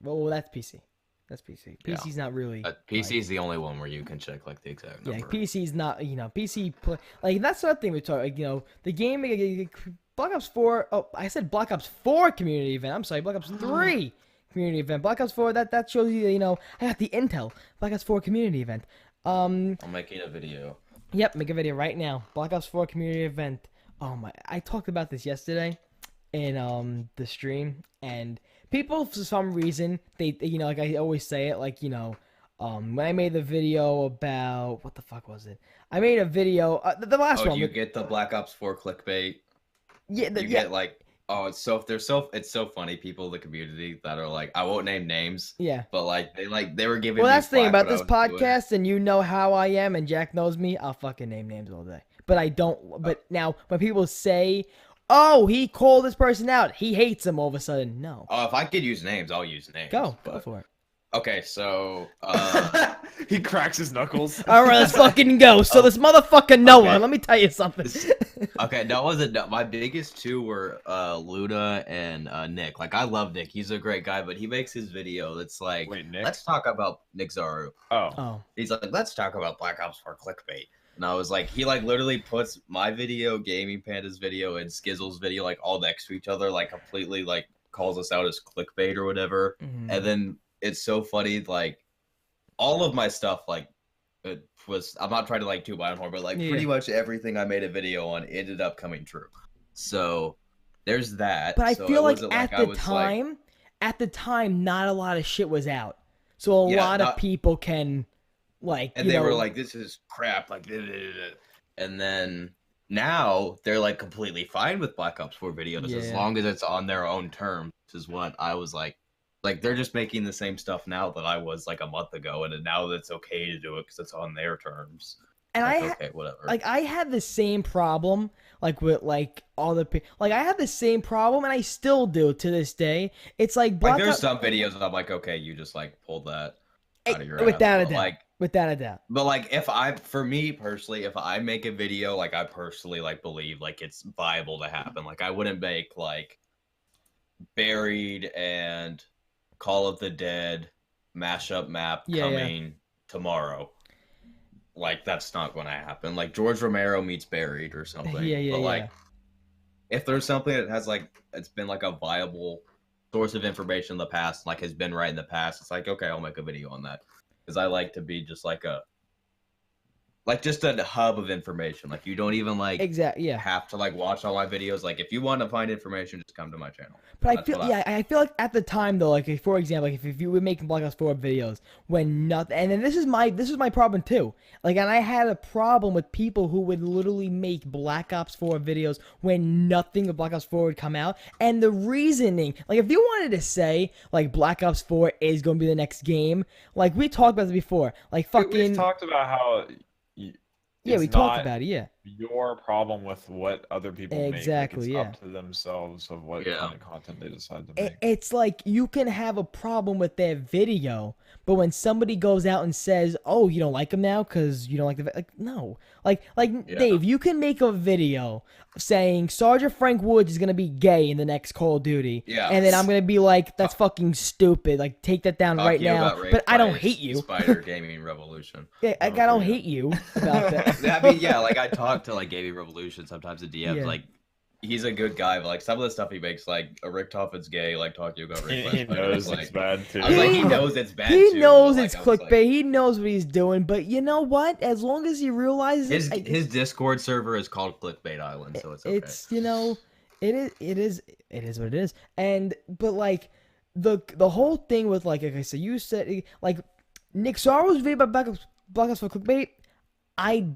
Well, that's PC. That's PC. PC's not really. PC is the only one where you can check like the exact number. Yeah, PC's not. PC play like that's another thing we talk. Like, the game. Black Ops 4. Oh, I said Black Ops 4 community event. I'm sorry, Black Ops 3 community event. Black Ops 4. That shows you. I got the intel. Black Ops 4 community event. I'm making a video. Yep, make a video right now. Black Ops 4 community event. Oh my! I talked about this yesterday in the stream, and people for some reason they like I always say it like when I made the video about what the fuck was it? I made a video the last one. You get the Black Ops 4 clickbait. Yeah, Get like Oh, it's so funny. People in the community that are like, I won't name names. Yeah. But they were giving. Well, me that's the thing flack about when I this was doing it. podcast, and you know how I am, and Jack knows me. I'll fucking name names all day. But I don't. But now, when people say, "Oh, he called this person out. He hates him," all of a sudden, no. Oh, if I could use names, I'll use names. Go for it. Okay, so he cracks his knuckles. All right, let's fucking go. So this motherfucker Noah, okay. let me tell you something. Okay, that wasn't my biggest two were Luda and Nick. Like I love Nick. He's a great guy, but he makes his video that's like, Wait, Nick? let's talk about Nick Zaru. Oh. He's like, let's talk about Black Ops 4 clickbait. And I was like, he like literally puts my video, Gaming Panda's video, and Skizzle's video like all next to each other, like completely like calls us out as clickbait or whatever. Mhm. And then it's so funny, like all of my stuff, like it was. I'm not trying to like toot my own horn, but like pretty much everything I made a video on ended up coming true. So there's that. But I So feel it like wasn't at I the was, time, not a lot of shit was out, so a Yeah, lot of not- people can, like, and you they know, were like, "This is crap," like, and then now they're like completely fine with Black Ops 4 videos as Yeah. long as it's on their own terms. Is what I was like they're just making the same stuff now that I was like a month ago, and now it's okay to do it because it's on their terms. and Like, I okay, whatever. like I had the same problem, like with like all the like I had the same problem, and I still do to this day. It's like Black there's Ops, some videos that I'm like, okay, you just like pulled that out of your ass. without a But, doubt, like, without a doubt. but like for me personally, if I make a video, like I personally like believe like it's viable to happen. Like I wouldn't make like Buried and Call of the Dead mashup map coming tomorrow. Like that's not going to happen. Like George Romero meets Buried or something. But like if there's something that has like it's been like a viable source of information in the past, like has been right in the past, it's like okay, I'll make a video on that because I like to be just like just a hub of information. Like you don't even like have to like watch all my videos. Like if you want to find information, just come to my channel. But I feel like at the time though, like for example, like if you were making Black Ops 4 videos when nothing, and then this is my problem too. Like, and I had a problem with people who would literally make Black Ops 4 videos when nothing of Black Ops 4 would come out, and the reasoning, like if you wanted to say like Black Ops 4 is going to be the next game, like we talked about this before, like fucking. We've talked about how. Yeah, we talked about it. Yeah. Your problem with what other people make. Exactly. Like it's up to themselves of what kind of content they decide to make. It's like you can have a problem with their video, but when somebody goes out and says, "Oh, you don't like him now because you don't like the," like no, like Dave, you can make a video saying Sergeant Frank Woods is gonna be gay in the next Call of Duty, and then I'm gonna be like, "That's fucking stupid." Like, take that down right now. But I don't hate you. Spider Gaming Revolution. Yeah, I don't hate you about that. I mean, yeah, like I talk to like Gaming Revolution sometimes in DMs. Like he's a good guy, but like some of the stuff he makes, like Rick Toffin's gay, like talking about Rick. He knows it's bad too. I was like, he knows it's bad. He too, knows but, it's like, clickbait. He knows what he's doing. But you know what? As long as he realizes his Discord server is called Clickbait Island, so it's okay. It's it is what it is. And but like the whole thing with like okay, so you said like Nick Sorrow's video about Black Ops for clickbait. I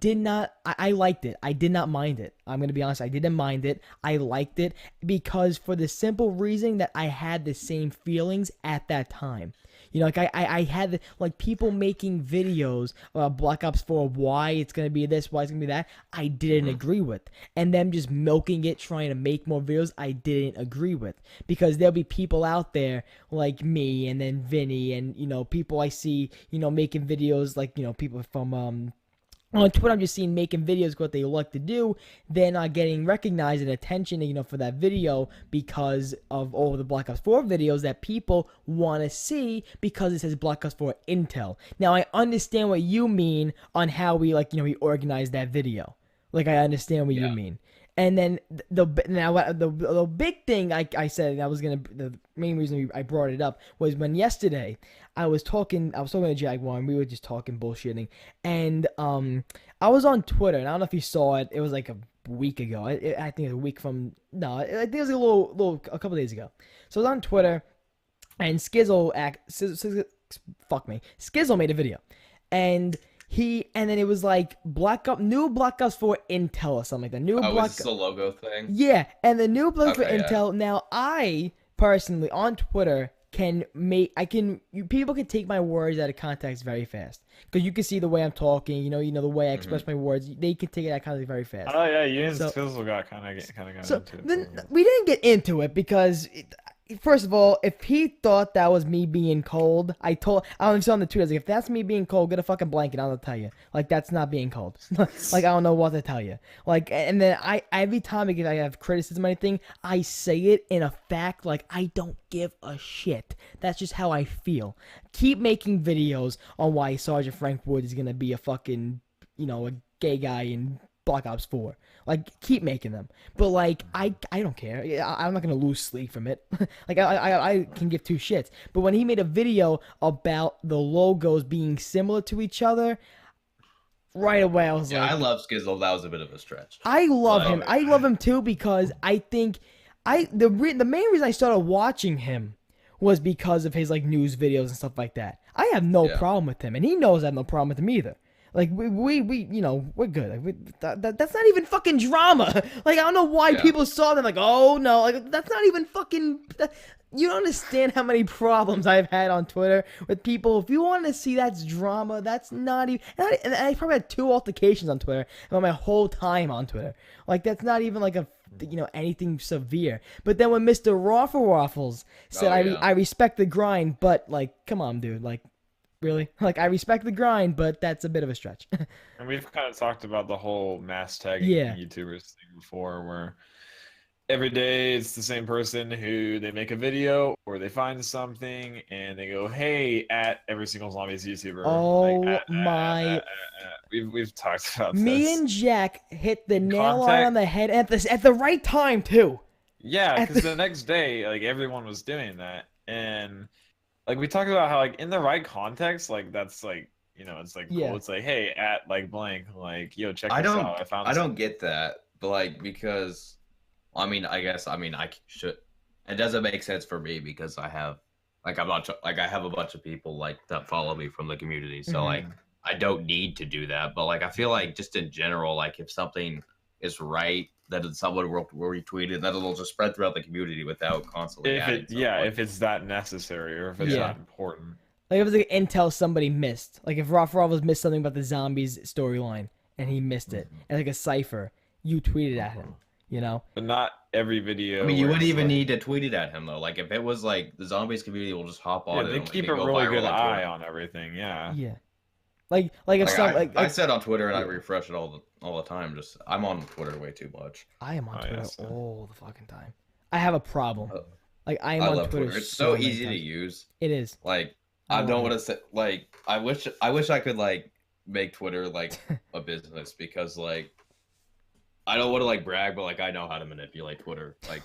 liked it. I did not mind it. I'm going to be honest. I didn't mind it. I liked it because for the simple reason that I had the same feelings at that time. You know, like I had like people making videos about Black Ops 4, why it's going to be this, why it's going to be that. I didn't agree with. And them just milking it, trying to make more videos, I didn't agree with. Because there'll be people out there like me and then Vinny and, you know, people I see, you know, making videos like, you know, people from, on Twitter, I'm just seeing making videos what they like to do. They're not getting recognized and attention, you know, for that video because of all the Black Ops 4 videos that people want to see because it says Black Ops 4 Intel. Now, I understand what you mean on how we, like, you know, we organized that video. Like, I understand what you mean. And then the big thing I said, and the main reason I brought it up was when yesterday I was talking to Jaguar and we were just talking bullshitting, and I was on Twitter and I don't know if you saw it. It was like a week ago. I think it was a week from I think it was a couple days ago. So I was on Twitter and Skizzle made a video, and And then it was like new Black Ops 4 Intel or something like that. Was this the logo thing? Yeah, and the new Black Ops 4 Okay, Intel. Now I personally on Twitter people can take my words out of context very fast because you can see the way I'm talking, you know the way I express my words. They can take it out of context very fast. Oh yeah, you and Fizzle got kind of got into it. Then we didn't get into it because first of all, if he thought that was me being cold, I don't know on the tweet. I was like, if that's me being cold, get a fucking blanket. I'll tell you, like that's not being cold. Like I don't know what to tell you. Like, and then every time I have criticism or anything, I say it in a fact. Like I don't give a shit. That's just how I feel. Keep making videos on why Sergeant Frank Wood is gonna be a fucking a gay guy in Black Ops 4. Like, keep making them. But, like, I don't care. I'm not going to lose sleep from it. Like, I can give two shits. But when he made a video about the logos being similar to each other, right away I was like... I love Skizzle. That was a bit of a stretch. I love him. I love him, too, because I think... The main reason I started watching him was because of his, like, news videos and stuff like that. I have no problem with him, and he knows I have no problem with him either. Like, we're good. Like, that's not even fucking drama. Like, I don't know why people saw them like, oh, no. Like, that's not even fucking... You don't understand how many problems I've had on Twitter with people. If you want to see that's drama, that's not even... And I probably had 2 altercations on Twitter about my whole time on Twitter. Like, that's not even like anything severe. But then when Mr. Waffles said, I respect the grind, but, like, come on, dude. Like, really? Like, I respect the grind, but that's a bit of a stretch. And we've kind of talked about the whole mass tagging YouTubers thing before, where every day it's the same person who they make a video or they find something and they go, hey, at every single zombies YouTuber. Oh, We've talked about this. Me and Jack hit the nail on the head at the right time, too. Yeah, because the next day, like, everyone was doing that. And... like, we talked about how, like, in the right context, like, that's, like, it's, like, cool. It's, like, hey, at, like, blank, like, yo, check this out. I don't get that, but, like, because, I should, it doesn't make sense for me because I have, like, I have a bunch of people, like, that follow me from the community, so, like, I don't need to do that, but, like, I feel like, just in general, like, if something is right, that someone will retweet it, that it'll just spread throughout the community without constantly if it's that necessary or if it's that important. Like, if it's like intel somebody missed. Like, if Raffles missed something about the zombies storyline and he missed it, and like a cipher, you tweeted at him, But not every video. I mean, you wouldn't even need to tweet it at him, though. Like, if it was, like, the zombies community will just hop on it. They keep a really good eye on everything, yeah. Yeah. Like if I said on Twitter and I refresh it all the time. Just I'm on Twitter way too much. I am on Twitter all the fucking time. I have a problem. Like I love Twitter. It's so easy to use. It is. Like I don't want to say like I wish I could like make Twitter like a business because like I don't want to like brag, but like I know how to manipulate Twitter. Like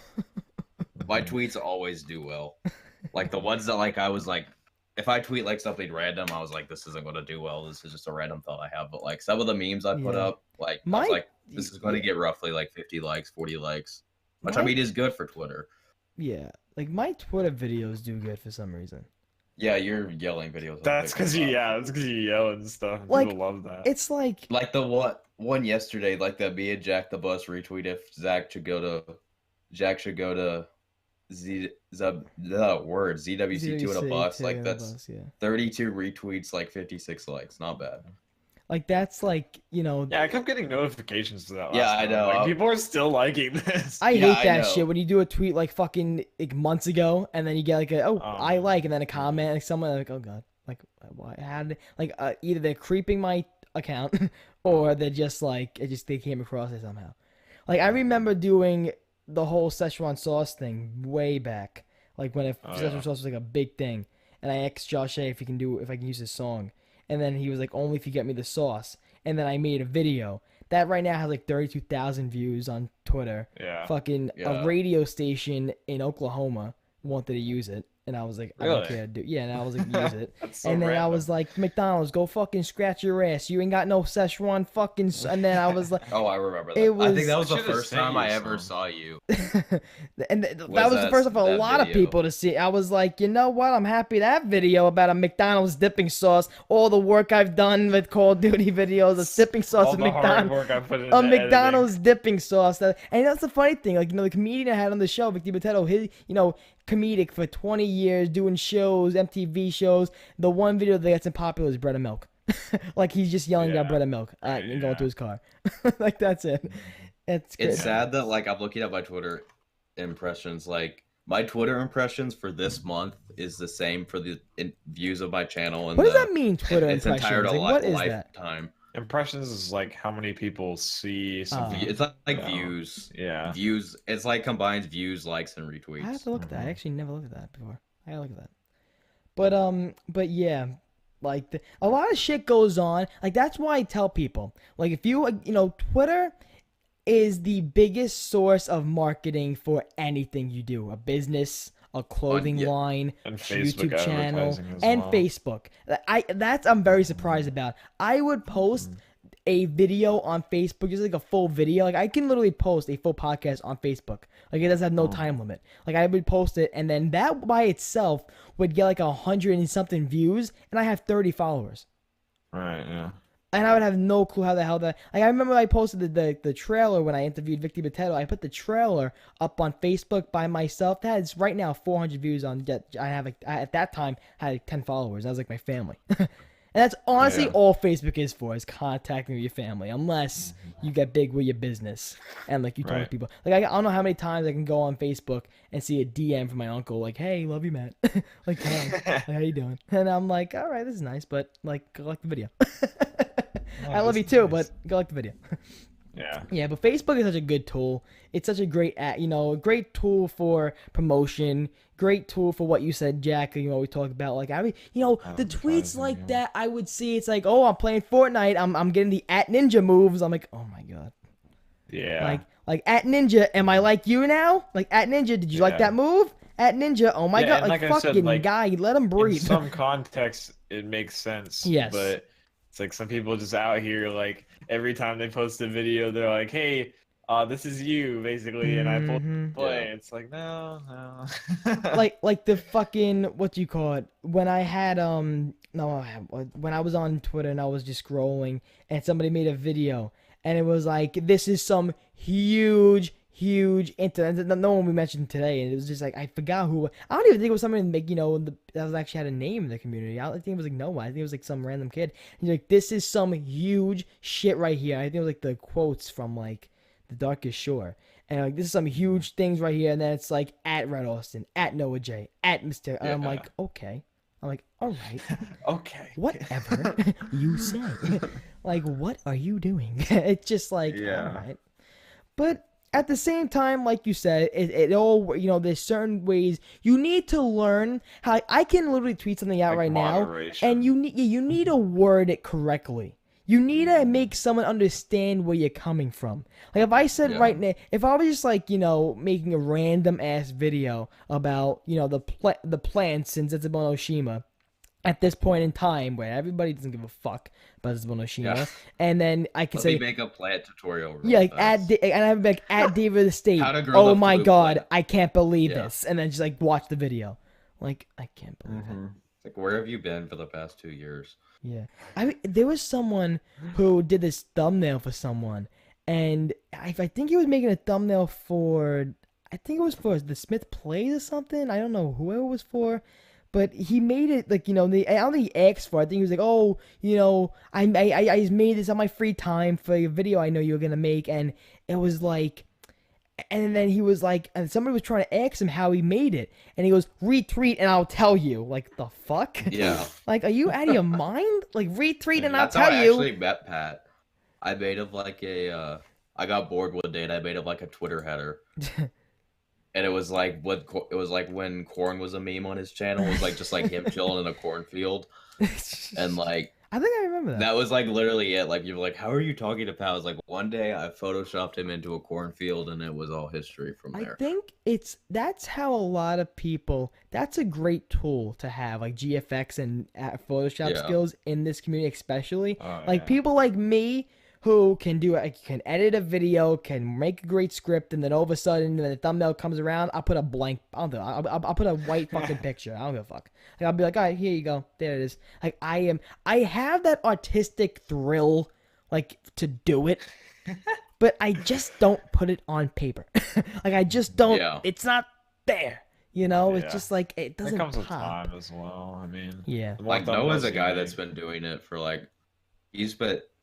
my tweets always do well. Like the ones that like I was like. If I tweet like something random, I was like, "This isn't going to do well. This is just a random thought I have." But like some of the memes I put up, like I was like, "This is going to get roughly like 50 likes, 40 likes," which I mean is good for Twitter. Yeah, like my Twitter videos do good for some reason. Yeah, you're yelling videos. That's because you yell and stuff. Like, people love that. It's like the one yesterday, like the me and Jack the Bus retweet if Jack should go to ZWC2 in a bus, like that's 32 retweets, like 56 likes, not bad. Like that's like Yeah, I kept getting notifications to that. I know. Like, people are still liking this. I hate that shit when you do a tweet like fucking like months ago, and then you get like I like, and then a comment like someone like, oh god, like why had like either they're creeping my account or they're just like they came across it somehow. Like I remember doing the whole Szechuan sauce thing way back, like when Szechuan sauce was like a big thing, and I asked Josh if I can use his song, and then he was like, only if you get me the sauce, and then I made a video that right now has like 32,000 views on Twitter. Yeah. A radio station in Oklahoma wanted to use it, And I was like, I Really? don't care, dude. Yeah, and I was like, use it. That's so And then I random. was like, McDonald's, go fucking scratch your ass. You ain't got no Szechuan fucking. And then I was like, Oh, I remember that. It I think that was- was I the should've first sent time you I ever some. saw you. and that Was was the first time for a that lot of video. people to see. I was like, you know what? I'm happy that video about a McDonald's dipping sauce. All the work I've done with Call of Duty videos, a dipping sauce All of the hard McDonald's. work I put into A editing. McDonald's dipping sauce. And that's the funny thing. Like, the comedian I had on the show, Victor Potato, his, comedic for 20 years, doing shows, MTV shows. The one video that gets him popular is bread and milk. Like, he's just yelling about Yeah. bread and milk and going to his car. Like, that's it. It's good. It's sad that like I'm looking at my Twitter impressions. Like my Twitter impressions for this month is the same for the views of my channel. And What does that mean, Twitter its impressions? entire Like, what is that? lifetime. Impressions is like how many people see something. It's like Yeah. views. Yeah. Views. It's like combines views, likes, and I have retweets. to look at that. I actually never looked at that before. I gotta look at that. But yeah, like a lot of shit goes on. Like that's why I tell people, like if you Twitter is the biggest source of marketing for anything you do, a business, a clothing yeah. line, And Facebook YouTube channel, advertising as and well. Facebook. I'm very surprised about. I would post a video on Facebook, just like a full video. Like I can literally post a full podcast on Facebook. Like it doesn't have no time limit. Like I would post it, and then that by itself would get like 100 and something views, and I have 30 followers. Right. Yeah. And I would have no clue how the hell that. Like I remember I posted the trailer when I interviewed Victor Potato. I put the trailer up on Facebook by myself. That is right now 400 views on. I have at that time had like 10 followers. That was like my family. And that's honestly Yeah. all Facebook is for, is contacting with your family, unless you get big with your business and like you talk to Right. people. Like I don't know how many times I can go on Facebook and see a DM from my uncle like, "Hey, love you, Matt." Like, hey, like, how you doing? And I'm like, "All right, this is nice, but like, go like the video." I love you this is too, nice. but go like the video. Yeah. Yeah, but Facebook is such a good tool. It's such a great, great tool for promotion. Great tool for what you said, Jack. We talked about like the tweets Advertising, like yeah. that. I would see it's like, oh, I'm playing Fortnite. I'm getting the @ninja moves. I'm like, oh my god. Yeah. Like @ninja. Am I like you now? Like @ninja. Did you like Yeah. that move? @ninja. Oh my Yeah, god. and Like like I said, fucking like, guy. Let him In breathe. some context, it makes sense. Yes. But it's like some people just out here, like every time they post a video, they're like, "Hey, this is you," basically, and I Mhm. play. Yeah. It's like no. like the fucking what do you call it, when I had when I was on Twitter and I was just scrolling and somebody made a video and it was like, this is some huge internet, no one we mentioned today, and it was just like, I forgot who. I don't even think it was someone like that was actually had a name in the community. I don't think it was like Noah. I think it was like some random kid. And he's like, this is some huge shit right here. I think it was like the quotes from like The Darkest Shore. And like, this is some huge things right here. And then it's like @Red Austin, @Noah J, @Mr. And I'm Yeah. like, okay. I'm like, all right, Okay. whatever you say. Like, what are you doing? It's just like, Yeah. all right. But at the same time, like you said, it all, there's certain ways you need to learn how. I can literally tweet something out Like right now, moderation. and you need to word it correctly. You need to make someone understand where you're coming from. Like if I said Yeah. right now, if I was just like, making a random ass video about, the plants since it's about Oshima at this point in time where everybody doesn't give a fuck about Zetsubou no Shima, Yeah. and then I can Let say, me make a plant tutorial. Real yeah, like fast. and I have like @DavidOfTheState. How to grow Oh the my fruit god, plant. I can't believe Yeah. this, and then just like watch the video. Like I can't believe it. It's like, where have you been for the past 2 years? Yeah, there was someone who did this thumbnail for someone, and I think he was making a thumbnail for, I think it was for the Smith Plays or something. I don't know who it was for, but he made it like, I don't think he asked for it. I think he was like, oh, I just made this on my free time for a video I know you were gonna make, and it was like. And then he was like, and somebody was trying to ask him how he made it, and he goes, retweet and I'll tell you. Like, the fuck? Yeah. Like, are you out of your mind? Like, retweet and I'll That's how tell I you. actually met Pat. I made him like I got bored one day and I made him like a Twitter header. And it was like when corn was a meme on his channel. It was like just like him chilling in a cornfield. And like I think I remember that. That was like literally it. Like, you're like, how are you talking to Pal? It's like, one day I photoshopped him into a cornfield, and it was all history from there. I think that's how a lot of people. That's a great tool to have, like GFX and Photoshop skills in this community, especially people like me who can can edit a video, can make a great script, and then all of a sudden, when the thumbnail comes around, I'll put a blank. I'll put a white fucking picture. I don't give a fuck. Like, I'll be like, all right, here you go. There it is. Like, I have that artistic thrill, like, to do it, but I just don't put it on paper. Like, I just don't. Yeah. It's not there. You know, it's just like it doesn't. It comes pop. with time as well. I mean, like Noah's a guy that's been doing it for like.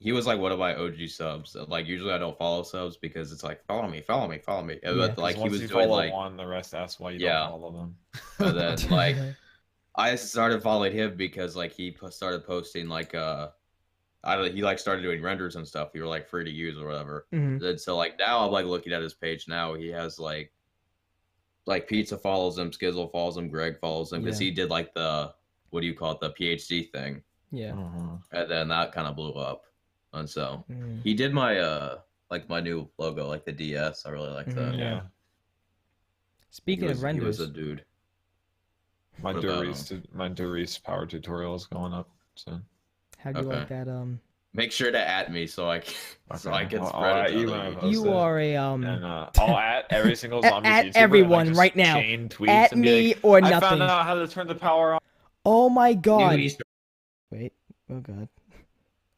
He was like one of my OG subs. Like, usually I don't follow subs because it's like, follow me. But like, he was doing like one, the rest asks why you don't follow them. And then like, I started following him because like he started posting like he like started doing renders and stuff. You were like free to use or whatever. Mm-hmm. And so like now I'm like looking at his page now. He has like Pizza follows him, Skizzle follows him, Greg follows him because he did like the the PhD thing. Yeah. And then that kind of blew up. And so he did my like my new logo, like the DS. I really like that. Yeah. Speaking of renders, he was a dude. My Doris power tutorial is going up soon. How do you like that? Make sure to at me so I can spread it. You are a And, I'll at every single zombie at YouTuber everyone right now. At me like, or nothing. I found out how to turn the power on. Oh my god. Wait. Oh god.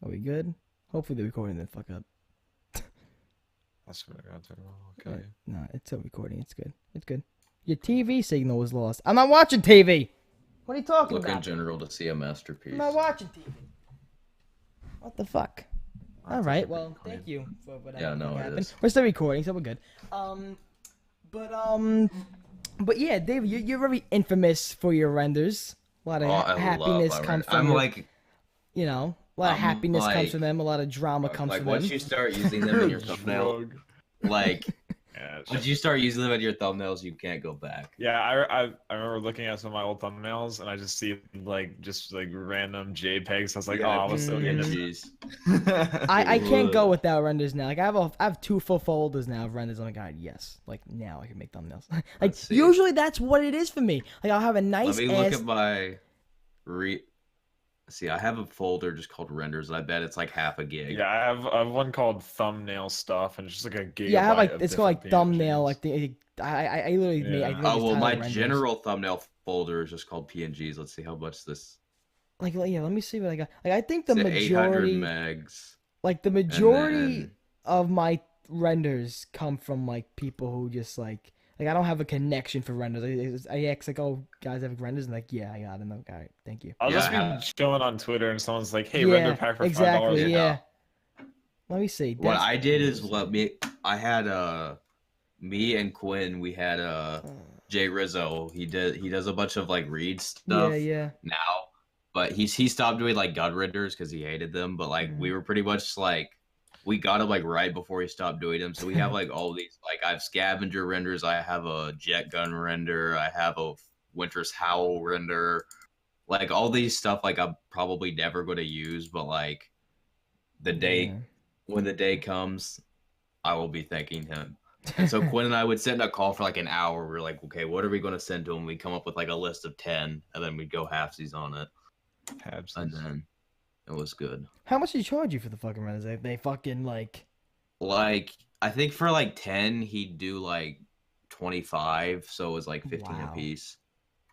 Are we good? Hopefully the recording didn't fuck up. I swear to God, okay. No, it's still recording. It's good. It's good. Your TV signal was lost. I'm not watching TV. What are you talking about? Look in general to see a masterpiece. I'm not watching TV. What the fuck? All right. Well, thank you for whatever happened. We're still recording, so we're good. But yeah, David, you're very infamous for your renders. A lot of happiness comes from. I'm like, you know, a lot of happiness comes from them. A lot of drama comes from them. Like, once you start using them in your thumbnail, like. Once you start using them in your thumbnails, you can't go back. Yeah, I remember looking at some of my old thumbnails, and I just see just random JPEGs. I was like, oh, I was so good. I can't go without renders now. Like I have 2 full folders now of renders. I'm like, God, yes. Like now I can make thumbnails. Like usually that's what it is for me. Like I'll have a nice. Let me look at my See, I have a folder just called renders, and I bet it's like half a gig. Yeah, I have one called thumbnail stuff, and it's just like a gigabyte. Yeah, I have it's called like thumbnail. Like I literally made. My general thumbnail folder is just called PNGs. Let's see how much this. Like let me see what I got. Like I think the majority 800 megs. Like the majority of my renders come from like people who just like I don't have a connection for renders. I ask like, oh, guys have renders, and like, yeah, I got them. All right, thank you. I'll just be showing on Twitter, and someone's like, hey, render pack for $5. Exactly, yeah. Let me see. What I did is I had me and Quinn. We had Jay Rizzo. He does a bunch of like read stuff. Yeah. Now, but he stopped doing like gun renders because he hated them. But like we were pretty much like. We got him like right before he stopped doing them. So we have like all these, like I have scavenger renders. I have a jet gun render. I have a Winter's Howl render. Like all these stuff, like I'm probably never going to use, but like when the day comes, I will be thanking him. And so Quinn and I would sit in a call for like an hour. We're like, okay, what are we going to send to him? We'd come up with like a list of 10, and then we'd go halfsies on it. And then it was good. How much did he charge you for the fucking renders? They fucking like I think for like 10 he'd do like 25, so it was like 15 a piece.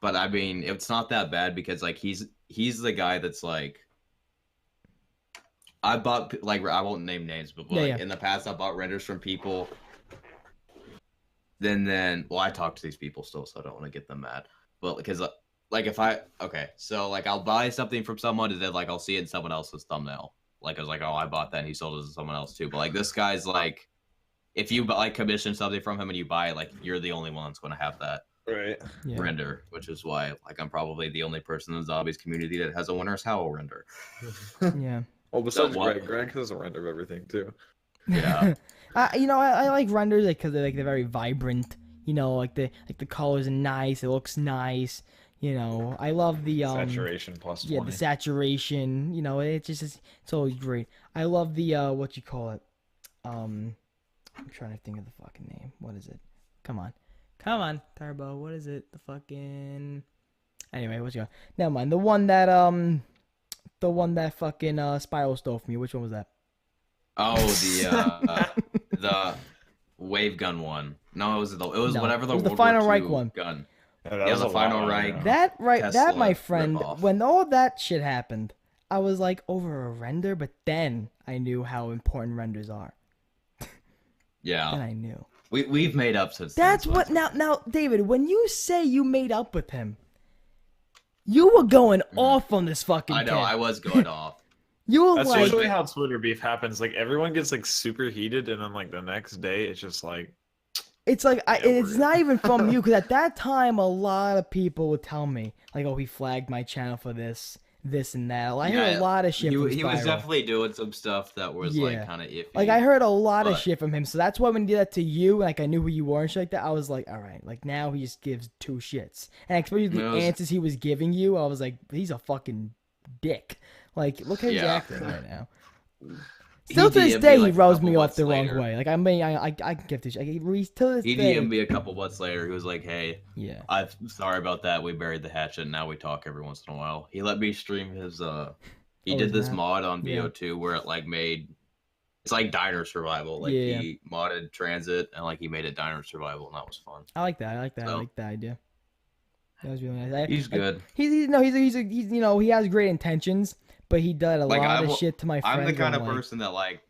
But I mean, it's not that bad because like he's the guy that's like I bought like I won't name names, but in the past I bought renders from people. Then I talk to these people still, so I don't want to get them mad. But because like if so like I'll buy something from someone and then like I'll see it in someone else's thumbnail. Like I was like, oh, I bought that and he sold it to someone else too. But like this guy's like, if you like commission something from him and you buy it, like you're the only one that's going to have that render, which is why like I'm probably the only person in the zombies community that has a Winter's Howl render. Yeah. Well, besides Greg has a render of everything too. Yeah. I like renders because they're very vibrant. You know, like the colors are nice. It looks nice. You know, I love the saturation plus 20. Yeah, the saturation. You know, it's always great. I love the what you call it. I'm trying to think of the fucking name. What is it? Come on, Turbo. What is it? The fucking. Anyway, what's your? Never mind. The one that fucking Spiral stole from you. Which one was that? Oh, the wave gun one. No, it was whatever the it was the World Final War Reich II one. gun. Yeah, the Final Reich. That my friend. ripoff. When all that shit happened, I was like over a render, but then I knew how important renders are. Yeah. Then I knew. We've made up since. That's then, what now, David. When you say you made up with him, you were going off on this fucking. I know. kid. I was going off. You were That's like, usually how Twitter beef happens. Like everyone gets like super heated, and then like the next day, it's just like. It's like it's not even from you, because at that time a lot of people would tell me like, "Oh, he flagged my channel for this, and that." I heard a lot of shit. From He was Spyro. definitely doing some stuff that was like kind of iffy. Like I heard a lot of shit from him, so that's why when he did that to you, like I knew who you were and shit like that. I was like, all right, like now he just gives two shits, and especially the answers he was giving you, I was like, he's a fucking dick. Like look how he's acting right now. Still to this day, he rubs me off the wrong way. Like I mean, I can give this. To this he day. DM'd me a couple months later. He was like, "Hey, yeah, I'm sorry about that. We buried the hatchet. Now we talk every once in a while." He let me stream his. He did this mod on VO2 where it like made. It's like diner survival. Like he modded transit and like he made it diner survival, and that was fun. I like that. I like that idea. That was really nice. He's good. He's you know, he has great intentions. But he did a lot of shit to my friends. I'm the kind of person that like,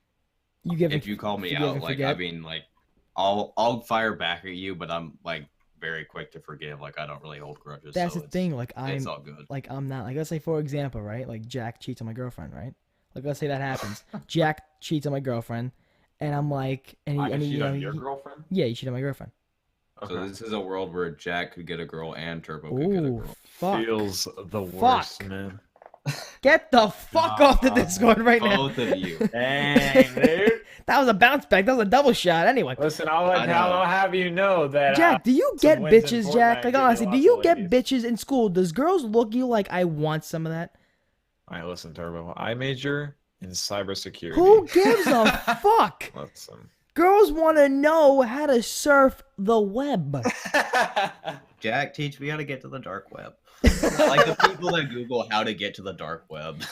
if you call me out, like forget. I mean, like, I'll fire back at you, but I'm like very quick to forgive. Like I don't really hold grudges. That's the thing. Like it's all good. Like I'm not. Like let's say for example, right? Like Jack cheats on my girlfriend, right? Like let's say that happens. Jack cheats on my girlfriend, and I'm like, and he, cheat on your girlfriend? Yeah, he cheated on my girlfriend. Okay. So this is a world where Jack could get a girl and Turbo could get a girl. Fuck. Feels the worst, man. Get the fuck off the Discord right now. Both of you. Dang, dude. That was a bounce back. That was a double shot. Anyway. Listen, I'll have you know that. Jack, do you get bitches, Jack? Like honestly, do you get bitches in school? Does girls look you like I want some of that? All right, listen, Turbo. I major in cybersecurity. Who gives a fuck? Listen. Girls want to know how to surf the web. Jack, teach me how to get to the dark web. Like the people that Google how to get to the dark web.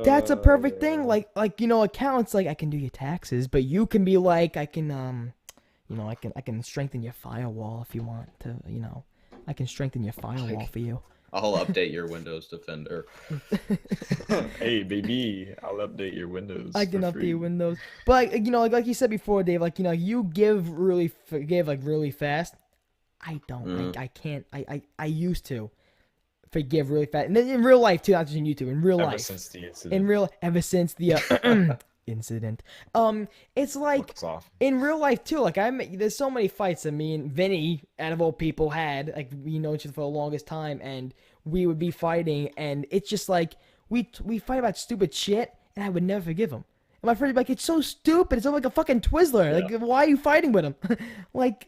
That's a perfect thing. Like you know, accountants like I can do your taxes, but you can be like I can you know, I can strengthen your firewall if you want to, you know. I can strengthen your firewall for you. I'll update your Windows Defender. Hey, baby, I'll update your Windows. I can update your Windows. But you know, like you said before, Dave, like you know, you forgive like really fast. I don't. I can't. I used to forgive really fast, and then in real life too, not just in YouTube. In real life, ever since the incident. It's like in real life too. Like there's so many fights that me and Vinny, out of all people, had. Like we know each other for the longest time, and we would be fighting, and it's just like we fight about stupid shit, and I would never forgive him. And my friend would be like, "It's so stupid. It's like a fucking Twizzler. Like why are you fighting with him?" like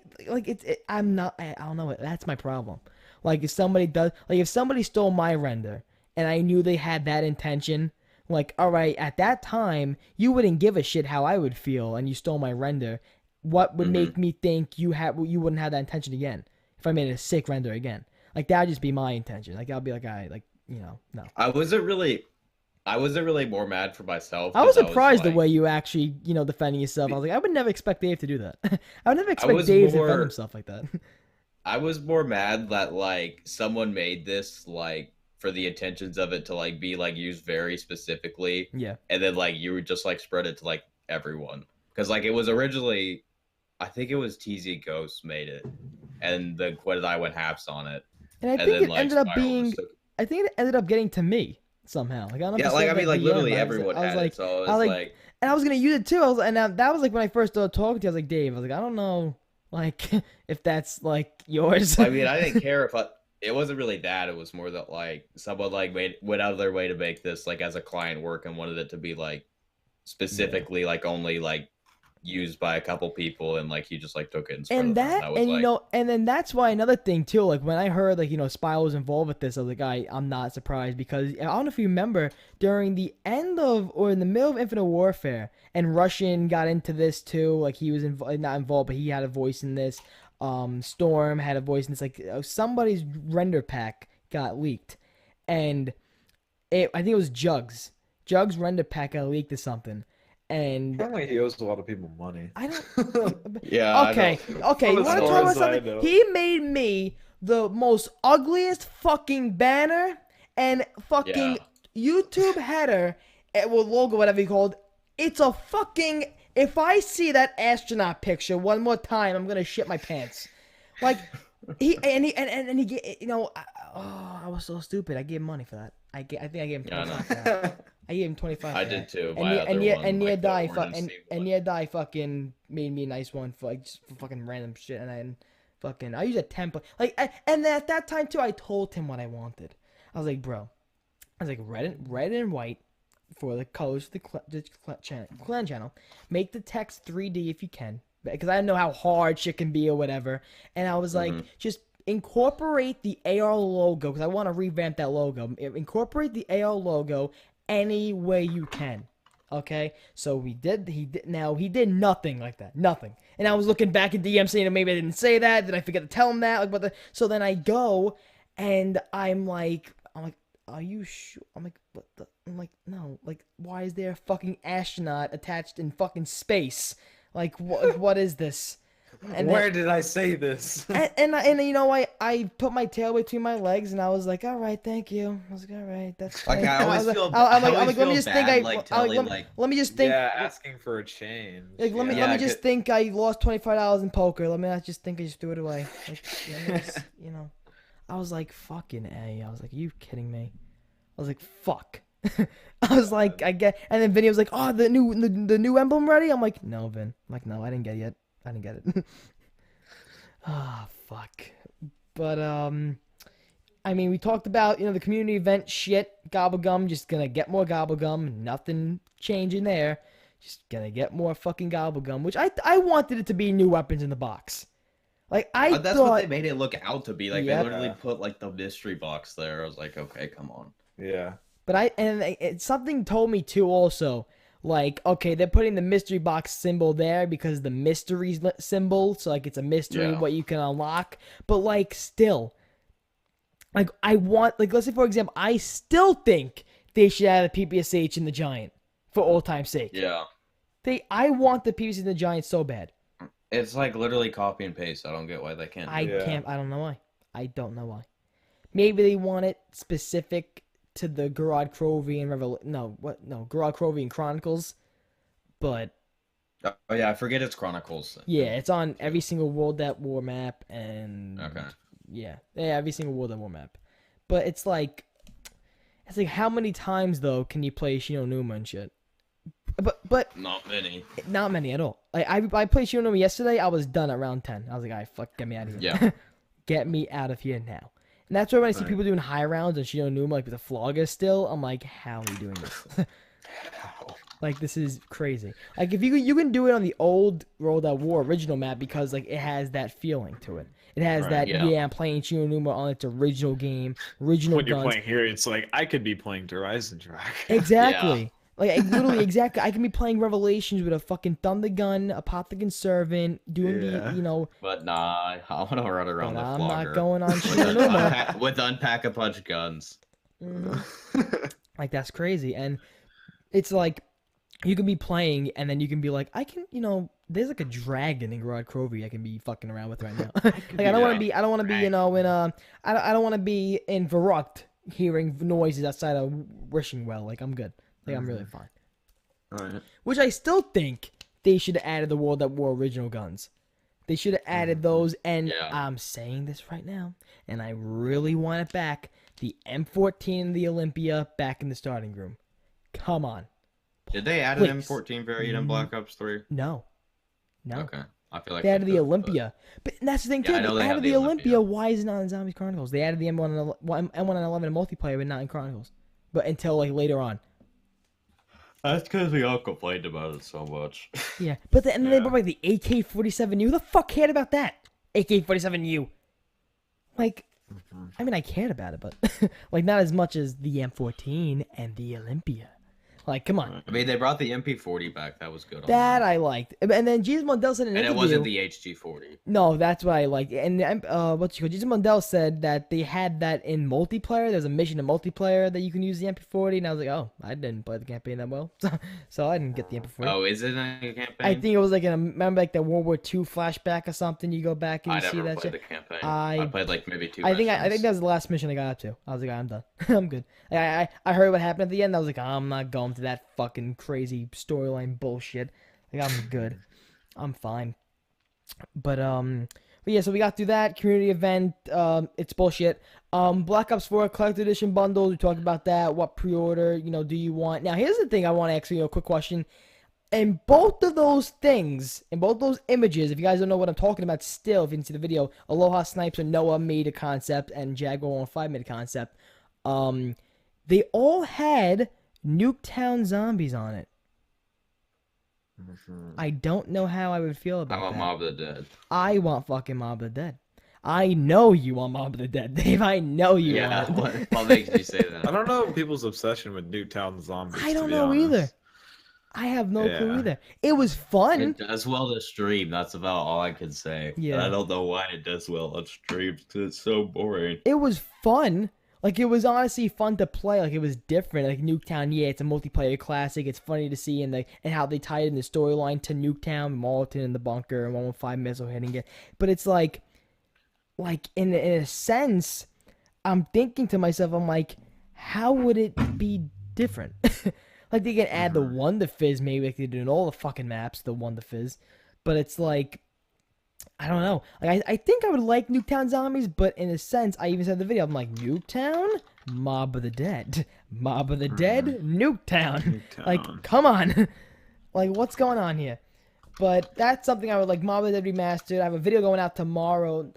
I'm not. I don't know. That's my problem. Like if somebody stole my render, and I knew they had that intention. Like, all right, at that time, you wouldn't give a shit how I would feel, and you stole my render. What would make me think you wouldn't have that intention again if I made a sick render again? Like that would just be my intention. Like I'll be like, no. I wasn't really more mad for myself. I was surprised the way you actually, defending yourself. I was like, I would never expect Dave to do that. I would never expect Dave to defend himself like that. I was more mad that like someone made this like for the intentions of it to like be like used very specifically. Yeah. And then like you would just like spread it to like everyone. Because like it was originally, I think it was TZ Ghost made it. And the Quid and I went halves on it. And I think it ended up getting to me somehow. Like I don't know. Yeah, like I mean like literally everyone had it. So I was like and I was gonna use it too. That was like when I first started talking to you, I was like, Dave, I was like, I don't know like if that's like yours. I mean I didn't care if it wasn't really that. It was more that like someone like went out of their way to make this like as a client work and wanted it to be like specifically like only like used by a couple people, and like he just like took it and spread And it around. that, Was, and like, you know, and then that's why another thing too. Like when I heard like Spile was involved with this, I was like, I'm not surprised because I don't know if you remember during the end of or in the middle of Infinite Warfare, and Russian got into this too. Like he was not involved, but he had a voice in this. Storm had a voice in this. Like somebody's render pack got leaked, and I think it was Jugs. Jugs render pack got leaked or something. And apparently he owes a lot of people money. I don't. yeah. Okay. Okay. You want to talk about something? He made me the most ugliest fucking banner and fucking YouTube header with logo, whatever you called. It's a fucking. If I see that astronaut picture one more time, I'm gonna shit my pants. Like he I was so stupid. I gave him money for that. I think I gave him 25 for that. I gave him 25. I did too. And Near Die fucking made me a nice one for like just for fucking random shit, and then fucking I use a template and at that time too I told him what I wanted. I was like, bro, red and white for the colors for the clan channel. Make the text 3D if you can, because I don't know how hard shit can be or whatever. And I was like, just incorporate the AR logo because I want to revamp that logo. Incorporate the AR logo any way you can. Okay, so he did nothing like that, nothing. And I was looking back at DM saying maybe I didn't say that. Did I forget to tell him that? So then I go and I'm like, are you sure? I'm like, what the? I'm like, no. Like, why is there a fucking astronaut attached in fucking space? Like, what is this? And where did I say this? and I put my tail between my legs and I was like, all right, thank you. I was like, all right, that's fine. Like I always feel. Let me just think. Let me just think. Yeah, asking for a change. Like, let me just think. I lost $25 in poker. Let me not just think I just threw it away. Like, I was like, fucking A. I was like, are you kidding me? I was like, fuck. I was like, I get. And then Vinny was like, oh, the new emblem ready? I'm like, no, Vin. I'm like, no, I didn't get it yet. I didn't get it. Fuck. But, I mean, we talked about, the community event shit. GobbleGum, just gonna get more GobbleGum. Nothing changing there. Just gonna get more fucking GobbleGum, which I wanted it to be new weapons in the box. Like, that's what they made it look out to be. Like, they literally put, like, the mystery box there. I was like, okay, come on. Yeah. But something told me, too, also. Like, okay, they're putting the mystery box symbol there because the mystery symbol, so, like, it's a mystery what you can unlock. But, like, still, like, let's say, for example, I still think they should add a PPSH in the Giant for old time's sake. Yeah. I want the PPSH in the Giant so bad. It's, like, literally copy and paste. I don't get why they can't. I don't know why. I don't know why. Maybe they want it specific to the Garage Crovey and Garage Crovey and Chronicles, but oh yeah, I forget it's Chronicles. Yeah, it's on every single World at War map, and every single World at War map. But it's like how many times though can you play Shinonuma and shit? But not many at all. Like I played Shinonuma yesterday. I was done at round 10. I was like, all right, fuck, get me out of here. Yeah, get me out of here now. And that's why when I see people doing high rounds and Shinonuma, like with a flogger still, I'm like, how are you doing this? Like, this is crazy. Like, if you can do it on the old World at War original map because, like, it has that feeling to it. It has I'm playing Shinonuma on its original game, original when guns. You're playing here, it's like, I could be playing Horizon Track. Exactly. Yeah. Like, literally, exactly. I can be playing Revelations with a fucking Thunder Gun, Apothecon Servant, doing the. But nah, I want to run around the flogger. I'm not going on Shinonuma. with Unpack-a-Punch guns. Mm-hmm. Like, that's crazy. And it's like, you can be playing, and then you can be like, I can, there's like a dragon in Garage Crovey I can be fucking around with right now. Like, I don't want to be, I don't want to be, I don't want to be in Verrucht hearing noises outside of Wishing Well. Like, I'm good. Like, I'm really fine. All right. Which I still think they should have added the World at War original guns. They should have added those, and I'm saying this right now, and I really want it back. The M14 and the Olympia back in the starting room. Come on. Did they add an M14 variant in Black Ops 3? No. Okay. I feel like they added the Olympia. But that's the thing, too. They added the Olympia. Why is it not in Zombies Chronicles? They added the M1 and 11 in multiplayer, but not in Chronicles. But until, like, later on. That's because we all complained about it so much. Yeah, but and then they brought like the AK-47U. Who the fuck cared about that? AK-47U. Like, I mean, I cared about it, but like not as much as the M14 and the Olympia. Like, come on. I mean, they brought the MP40 back. That was good. That I liked. And then Jesus Mundell said in an interview. And it wasn't the HG40. No, that's what I liked. And Jesus Mundell said that they had that in multiplayer. There's a mission in multiplayer that you can use the MP40. And I was like, oh, I didn't play the campaign that well, so I didn't get the MP40. Oh, is it a campaign? I think it was like remember like the World War II flashback or something. You go back and you see that shit. I never played the campaign. I played like maybe 2 I missions. think that was the last mission I got up to. I was like, I'm done. I'm good. I heard what happened at the end. I was like, I'm not going to that fucking crazy storyline bullshit. Like, I'm good. I'm fine. But yeah, so we got through that community event. It's bullshit. Black Ops 4 collector edition bundles. We talked about that. What pre-order, do you want? Now, here's the thing I want to ask you a quick question. In both of those things, in both those images, if you guys don't know what I'm talking about still, if you didn't see the video, Aloha Snipes and Noah made a concept and Jaguar 105 made a concept. They all had Nuketown Zombies on it. I don't know how I would feel about that. I want Mob of the Dead. I want fucking Mob of the Dead. I know you want Mob of the Dead, Dave. I know you want it. What makes you say that? I don't know people's obsession with Nuketown Zombies. I don't know either. I have no clue either. It was fun. It does well to stream. That's about all I can say. Yeah. And I don't know why it does well on streams because it's so boring. It was fun. Like, it was honestly fun to play. Like, it was different. Like, Nuketown, yeah, it's a multiplayer classic. It's funny to see and how they tied in the storyline to Nuketown, Molten in the bunker, and 115 missile hitting it. But it's like in a sense, I'm thinking to myself, I'm like, how would it be different? Like, they can add the Wonder Fizz, maybe like they did in all the fucking maps, the Wonder Fizz. But it's like, I don't know. Like, I think I would like Nuketown Zombies, but in a sense, I even said in the video, I'm like, Nuketown? Mob of the Dead. Mob of the Dead? Nuketown. Like, come on. Like, what's going on here? But that's something I would like. Mob of the Dead Remastered. I have a video going out tomorrow.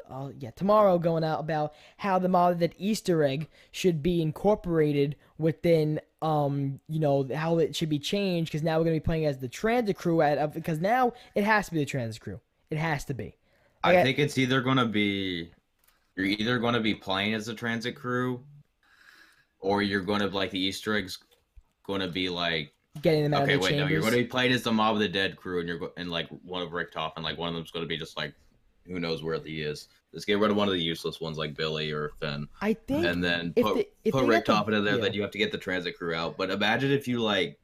Tomorrow going out about how the Mob of the Dead Easter egg should be incorporated within, how it should be changed. Because now we're going to be playing as the transit crew. Because now it has to be the transit crew. It has to be. I think it's either going to be, you're either going to be playing as a transit crew, or you're going to, like, the Easter egg's going to be, like, getting them out of the chambers. No, you're going to be playing as the Mob of the Dead crew, and like, one of Richtofen, and, like, one of them's going to be just, like, who knows where he is. Just get rid of one of the useless ones, like Billy or Finn. I think, and then put Richtofen in there, then you have to get the transit crew out. But imagine if you, like,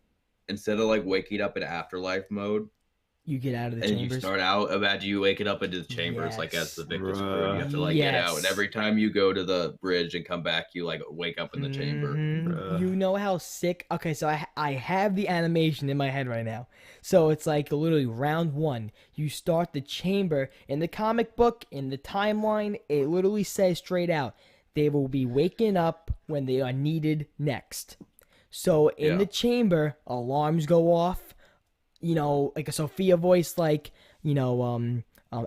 instead of, like, waking up in afterlife mode, you get out of the chambers. And you start out, imagine you waking up into the chambers, like, as the victor's crew. You have to, like, get out. And every time you go to the bridge and come back, you, like, wake up in the chamber. You know how sick... Okay, so I have the animation in my head right now. So it's, like, literally round 1. You start the chamber. In the comic book, in the timeline, it literally says straight out, they will be waking up when they are needed next. So in the chamber, alarms go off. Like a Sophia voice, like,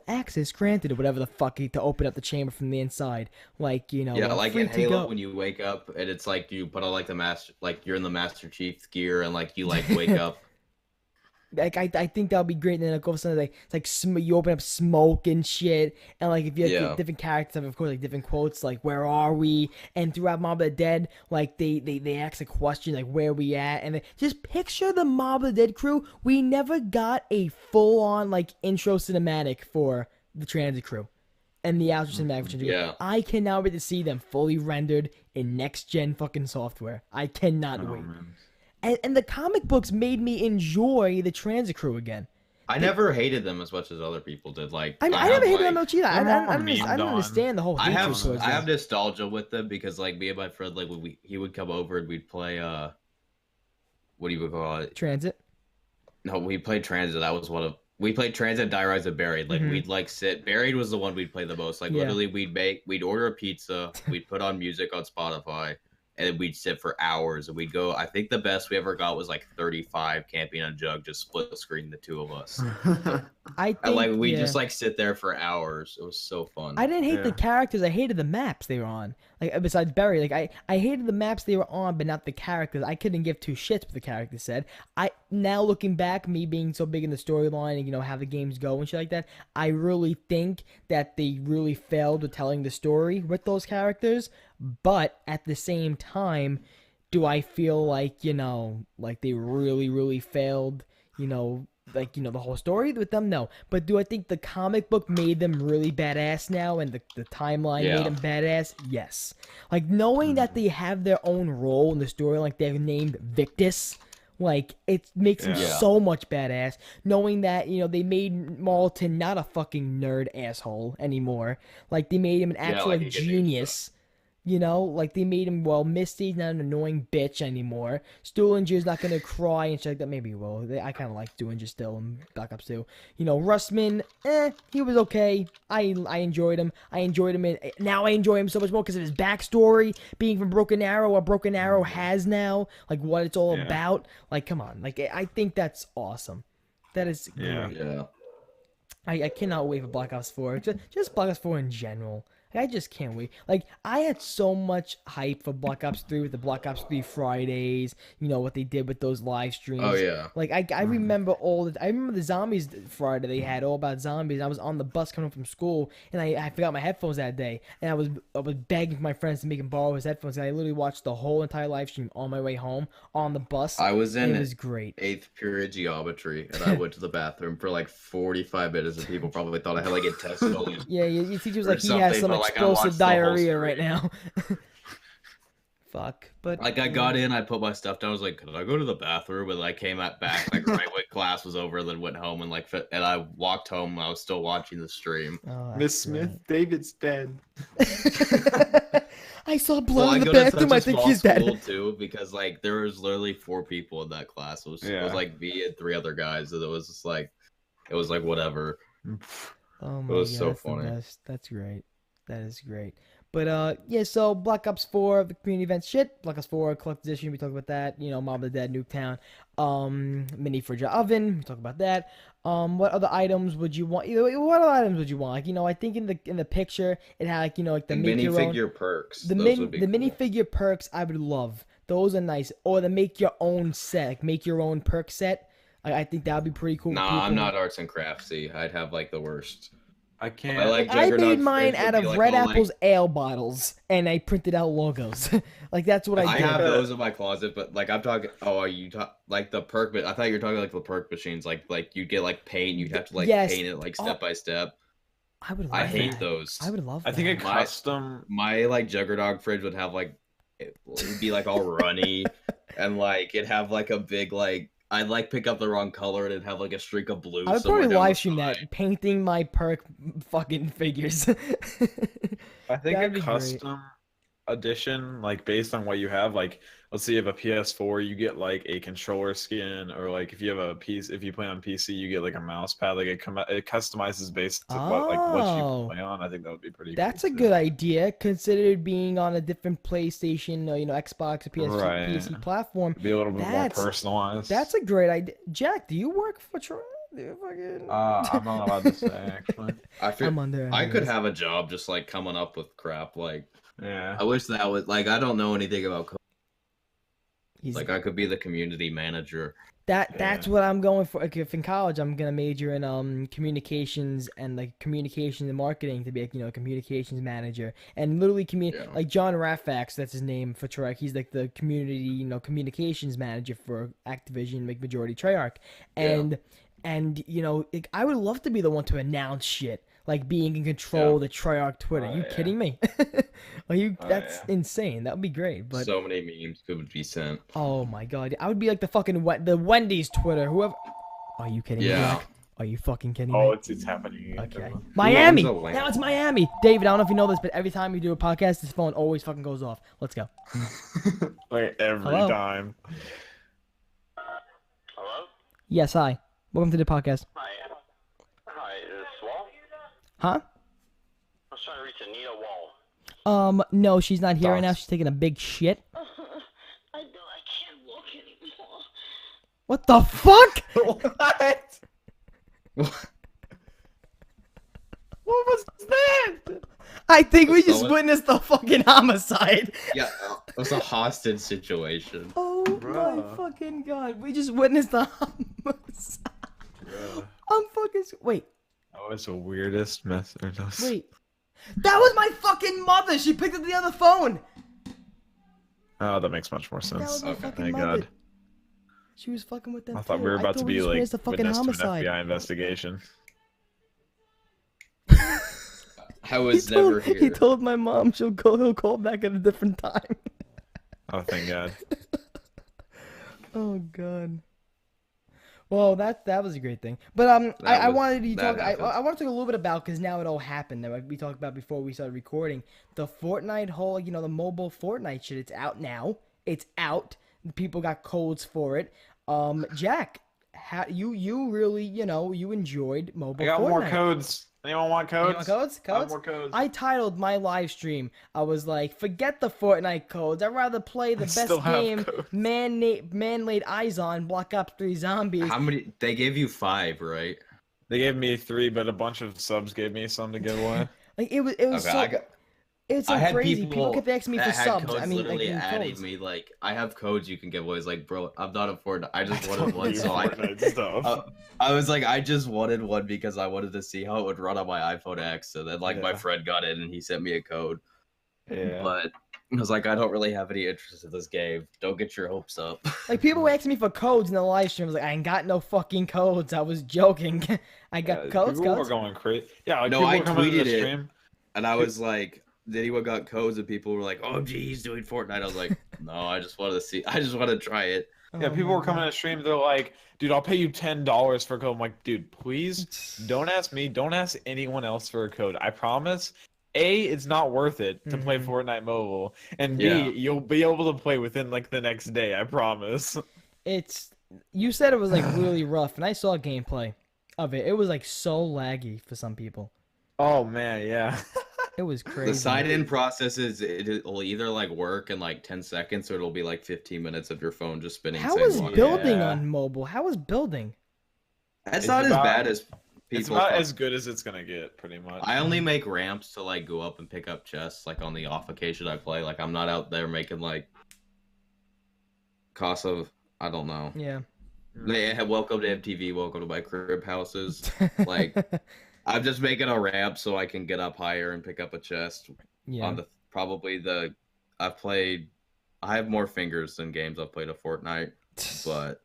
access granted or whatever the fuck to open up the chamber from the inside. Like, like in Halo when you wake up and it's like you put on like the master, like you're in the Master Chief gear and like you like wake up. Like, I think that would be great. And then like all of a sudden, like, it's like you open up smoke and shit, and like if you have different characters have, of course, like different quotes, like "Where are we?" And throughout Mob of the Dead, like they ask a question like "Where are we at?" And just picture the Mob of the Dead crew. We never got a full on like intro cinematic for the transit crew, and the outro cinematic for transit crew. I cannot wait to see them fully rendered in next gen fucking software. I cannot wait. Man. And the comic books made me enjoy the transit crew again. I never hated them as much as other people did. Like I never hated them much either. I don't understand the whole hate towards them. I have nostalgia with them because like me and my friend, like he would come over and we'd play what do you call it? Transit? No, we played Transit. That was we played Transit, Die Rise, and Buried. Like we'd like sit. Buried was the one we'd play the most. Like literally, we'd order a pizza. We'd put on music on Spotify. and we'd sit for hours, and we'd go. I think the best we ever got was like 35 camping on Jug, just split screen the two of us. I think and like we just like sit there for hours. It was so fun. I didn't hate the characters. I hated the maps they were on. Like besides Barry, like I hated the maps they were on, but not the characters. I couldn't give two shits what the characters said. I now looking back, me being so big in the storyline and how the games go and shit like that, I really think that they really failed with telling the story with those characters. But at the same time, do I feel like like they really failed? The whole story with them? No. But do I think the comic book made them really badass now and the timeline made them badass? Yes. Like, knowing that they have their own role in the story, like they're named Victus, like, it makes them so much badass. Knowing that, they made Marlton not a fucking nerd asshole anymore. Like, they made him an actual genius. Like they made him, Misty's not an annoying bitch anymore. Stuhlinger's not gonna cry and shit like that. Maybe he will. I kind of like Stuhlinger still in Black Ops 2. Rustman, he was okay. I enjoyed him. Now I enjoy him so much more because of his backstory, being from Broken Arrow, what Broken Arrow has now, like what it's all about. Like, come on. Like, I think that's awesome. That is great. Yeah. I cannot wait for Black Ops 4. Just Black Ops 4 in general. I just can't wait. Like, I had so much hype for Black Ops 3 with the Black Ops 3 Fridays, what they did with those live streams. Oh, yeah. Like, I remember I remember the Zombies Friday they had, all about zombies. I was on the bus coming from school, and I forgot my headphones that day, and I was begging for my friends to make him borrow his headphones, and I literally watched the whole entire live stream on my way home, on the bus. I was in it was great. 8th period geometry, and I went to the bathroom for like 45 minutes, and people probably thought I had like a test. Yeah, your teacher was like, he has some explosive diarrhea right now. Fuck. But like, I got in, I put my stuff down, I was like, could I go to the bathroom? And I came back like right when class was over, then went home and and I walked home and I was still watching the stream. Miss Smith, David's dead. I saw blood in the bathroom. I think he's dead. Too, because like there was literally 4 people in that class. It was like me and 3 other guys, and it was just like, whatever. Oh my it was God, so funny. That's great. That is great. But so Black Ops 4, the community event shit. Black Ops 4 collector's edition, we talked about that. Mob of the Dead, Nuketown, mini fridge oven, we talked about that. What other items would you want? What other items would you want? Like, I think in the picture it had like like the minifigure perks. The minifigure perks I would love. Those are nice. Or the make your own set, like make your own perk set. I think that would be pretty cool. Nah, I'm not arts and craftsy. I'd have like the worst. I can't. I made mine out of Red Apple's ale bottles, and I printed out logos. Like, that's what I did. I have those in my closet, but like I'm talking. Oh, are you like the perk? But I thought you were talking like the perk machines. Like you get like paint. You'd have to like paint it like step by step. I hate those. I would love that. I think a custom. My like Juggernauts fridge would have like it would be like all runny, and like it'd have like a big like. I'd like pick up the wrong color and it'd have like a streak of blue. I would probably live stream that, painting my perk fucking figures. I think a custom edition, like based on what you have, like let's say you have a PS4, you get like a controller skin, or like if you have if you play on PC, you get like a mouse pad. Like it customizes based on what you play on. I think that would be pretty. That's a good idea, considered being on a different PlayStation, or Xbox or PC platform. It'd be a little bit more personalized. That's a great idea. Jack, do you work for Troy? I'm not allowed to say actually. I could have a job just like coming up with crap like. Yeah. I wish that was like I don't know anything about code. Like I could be the community manager. That's what I'm going for. Like, if in college I'm gonna major in communications and like communications and marketing to be like a communications manager, and literally like John Raffax, that's his name for Treyarch. He's like the community communications manager for Activision, like majority Treyarch, and like, I would love to be the one to announce shit. Like being in control of the Treyarch Twitter. Are you kidding me? That's insane. That would be great. But so many memes could be sent. Oh my God, I would be like the fucking the Wendy's Twitter. Whoever. Are you kidding me? Are you fucking kidding me? Oh, it's happening. Okay. Miami. Now it's Miami. David, I don't know if you know this, but every time you do a podcast, this phone always fucking goes off. Let's go. Like every time. Hello? Yes, hi. Welcome to the podcast. Hi, is this Wall? Huh? I was trying to reach Anita Wall. No, she's not here right now. Docs. She's taking a big shit. I know I can't walk anymore. What the fuck? What? What was that? I think we just Someone- witnessed the fucking homicide. Yeah, it was a hostage situation. Oh my Bruh. fucking god. We just witnessed the homicide. Bruh. I'm fucking... Wait. That was the weirdest message. Wait. That was my fucking mother. She picked up the other phone. Oh, that makes much more That sense. was my Okay, fucking thank mother. God. She was fucking with them I thought too. we were about to thought we be just like witnessed a fucking witness to an homicide. FBI investigation. I was never here. He told my mom he'll call back at a different time. Oh, thank God. Oh god. Well, that was a great thing. But I wanted to talk. I want to talk a little bit about, because now it all happened that we talked about before we started recording, the Fortnite whole, the mobile Fortnite shit. It's out now. It's out. People got codes for it. Jack, how you really you enjoyed mobile I got Fortnite. more codes. Anyone want codes? You want codes? I have Codes? more codes. I titled my live stream, I was like, forget the Fortnite codes. I'd rather play the best still have game codes. man laid eyes on, Black Ops 3 Zombies. How many? They gave you 5, right? They gave me 3, but a bunch of subs gave me some to give away. Like it was Okay, it's so I had crazy. People kept asking me for that had subs. codes I mean, literally like adding codes. me like, I have codes you can give away. It's like, bro, I'm not a Fortnite. I just wanted one, so Fortnite stuff. I was like, I just wanted one because I wanted to see how it would run on my iPhone X. And then like my Yeah. friend got it and he sent me a code. Yeah. But I was like, I don't really have any interest in this game. Don't get your hopes up. Like people were asking me for codes in the live stream. I was like, I ain't got no fucking codes. I was joking. I got codes. People were Codes. going crazy. Yeah, like No, people I were coming into tweeted the it. stream. And I was like, did anyone got codes? And people were like, oh, gee, he's doing Fortnite. I was like, no, I just wanted to see. I just want to try it. Yeah, Oh people my were coming God. to stream. They're like, dude, I'll pay you $10 for a code. I'm like, dude, please don't ask me. Don't ask anyone else for a code. I promise. A, it's not worth it to play Mhm. Fortnite mobile, and B, Yeah. you'll be able to play within like the next day. I promise. You said it was like really rough, and I saw gameplay of it. It was like so laggy for some people. Oh man, yeah. It was crazy. The sign-in process is it'll either like work in like 10 seconds or it'll be like 15 minutes of your phone just spinning. How saying was log in. building Yeah. on mobile? How was building? That's It's not as about- bad as It's people. about thought. as good as it's gonna get, pretty much. I only make ramps to like go up and pick up chests like on the off occasion I play. Like I'm not out there making like cost of I don't know. Yeah. They have welcome to MTV, welcome to my crib houses. Like I'm just making a ramp so I can get up higher and pick up a chest. yeah. On the I have more fingers than games I've played of Fortnite, but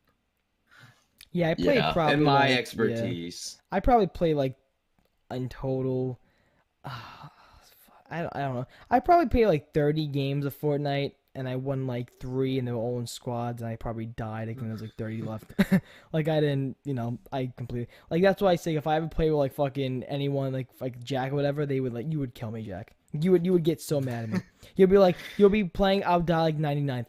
Yeah, I played yeah, probably and my like, yeah. expertise. I probably played like in total. I don't know. I probably played like 30 games of Fortnite, and I won like 3, and they were all in squads, and I probably died. I think there was like 30 left. Like I didn't, I completely like that's why I say if I ever play with like fucking anyone like Jack or whatever, they would like you would kill me, Jack. You would get so mad at me. You'll be playing. I'll die like 99th,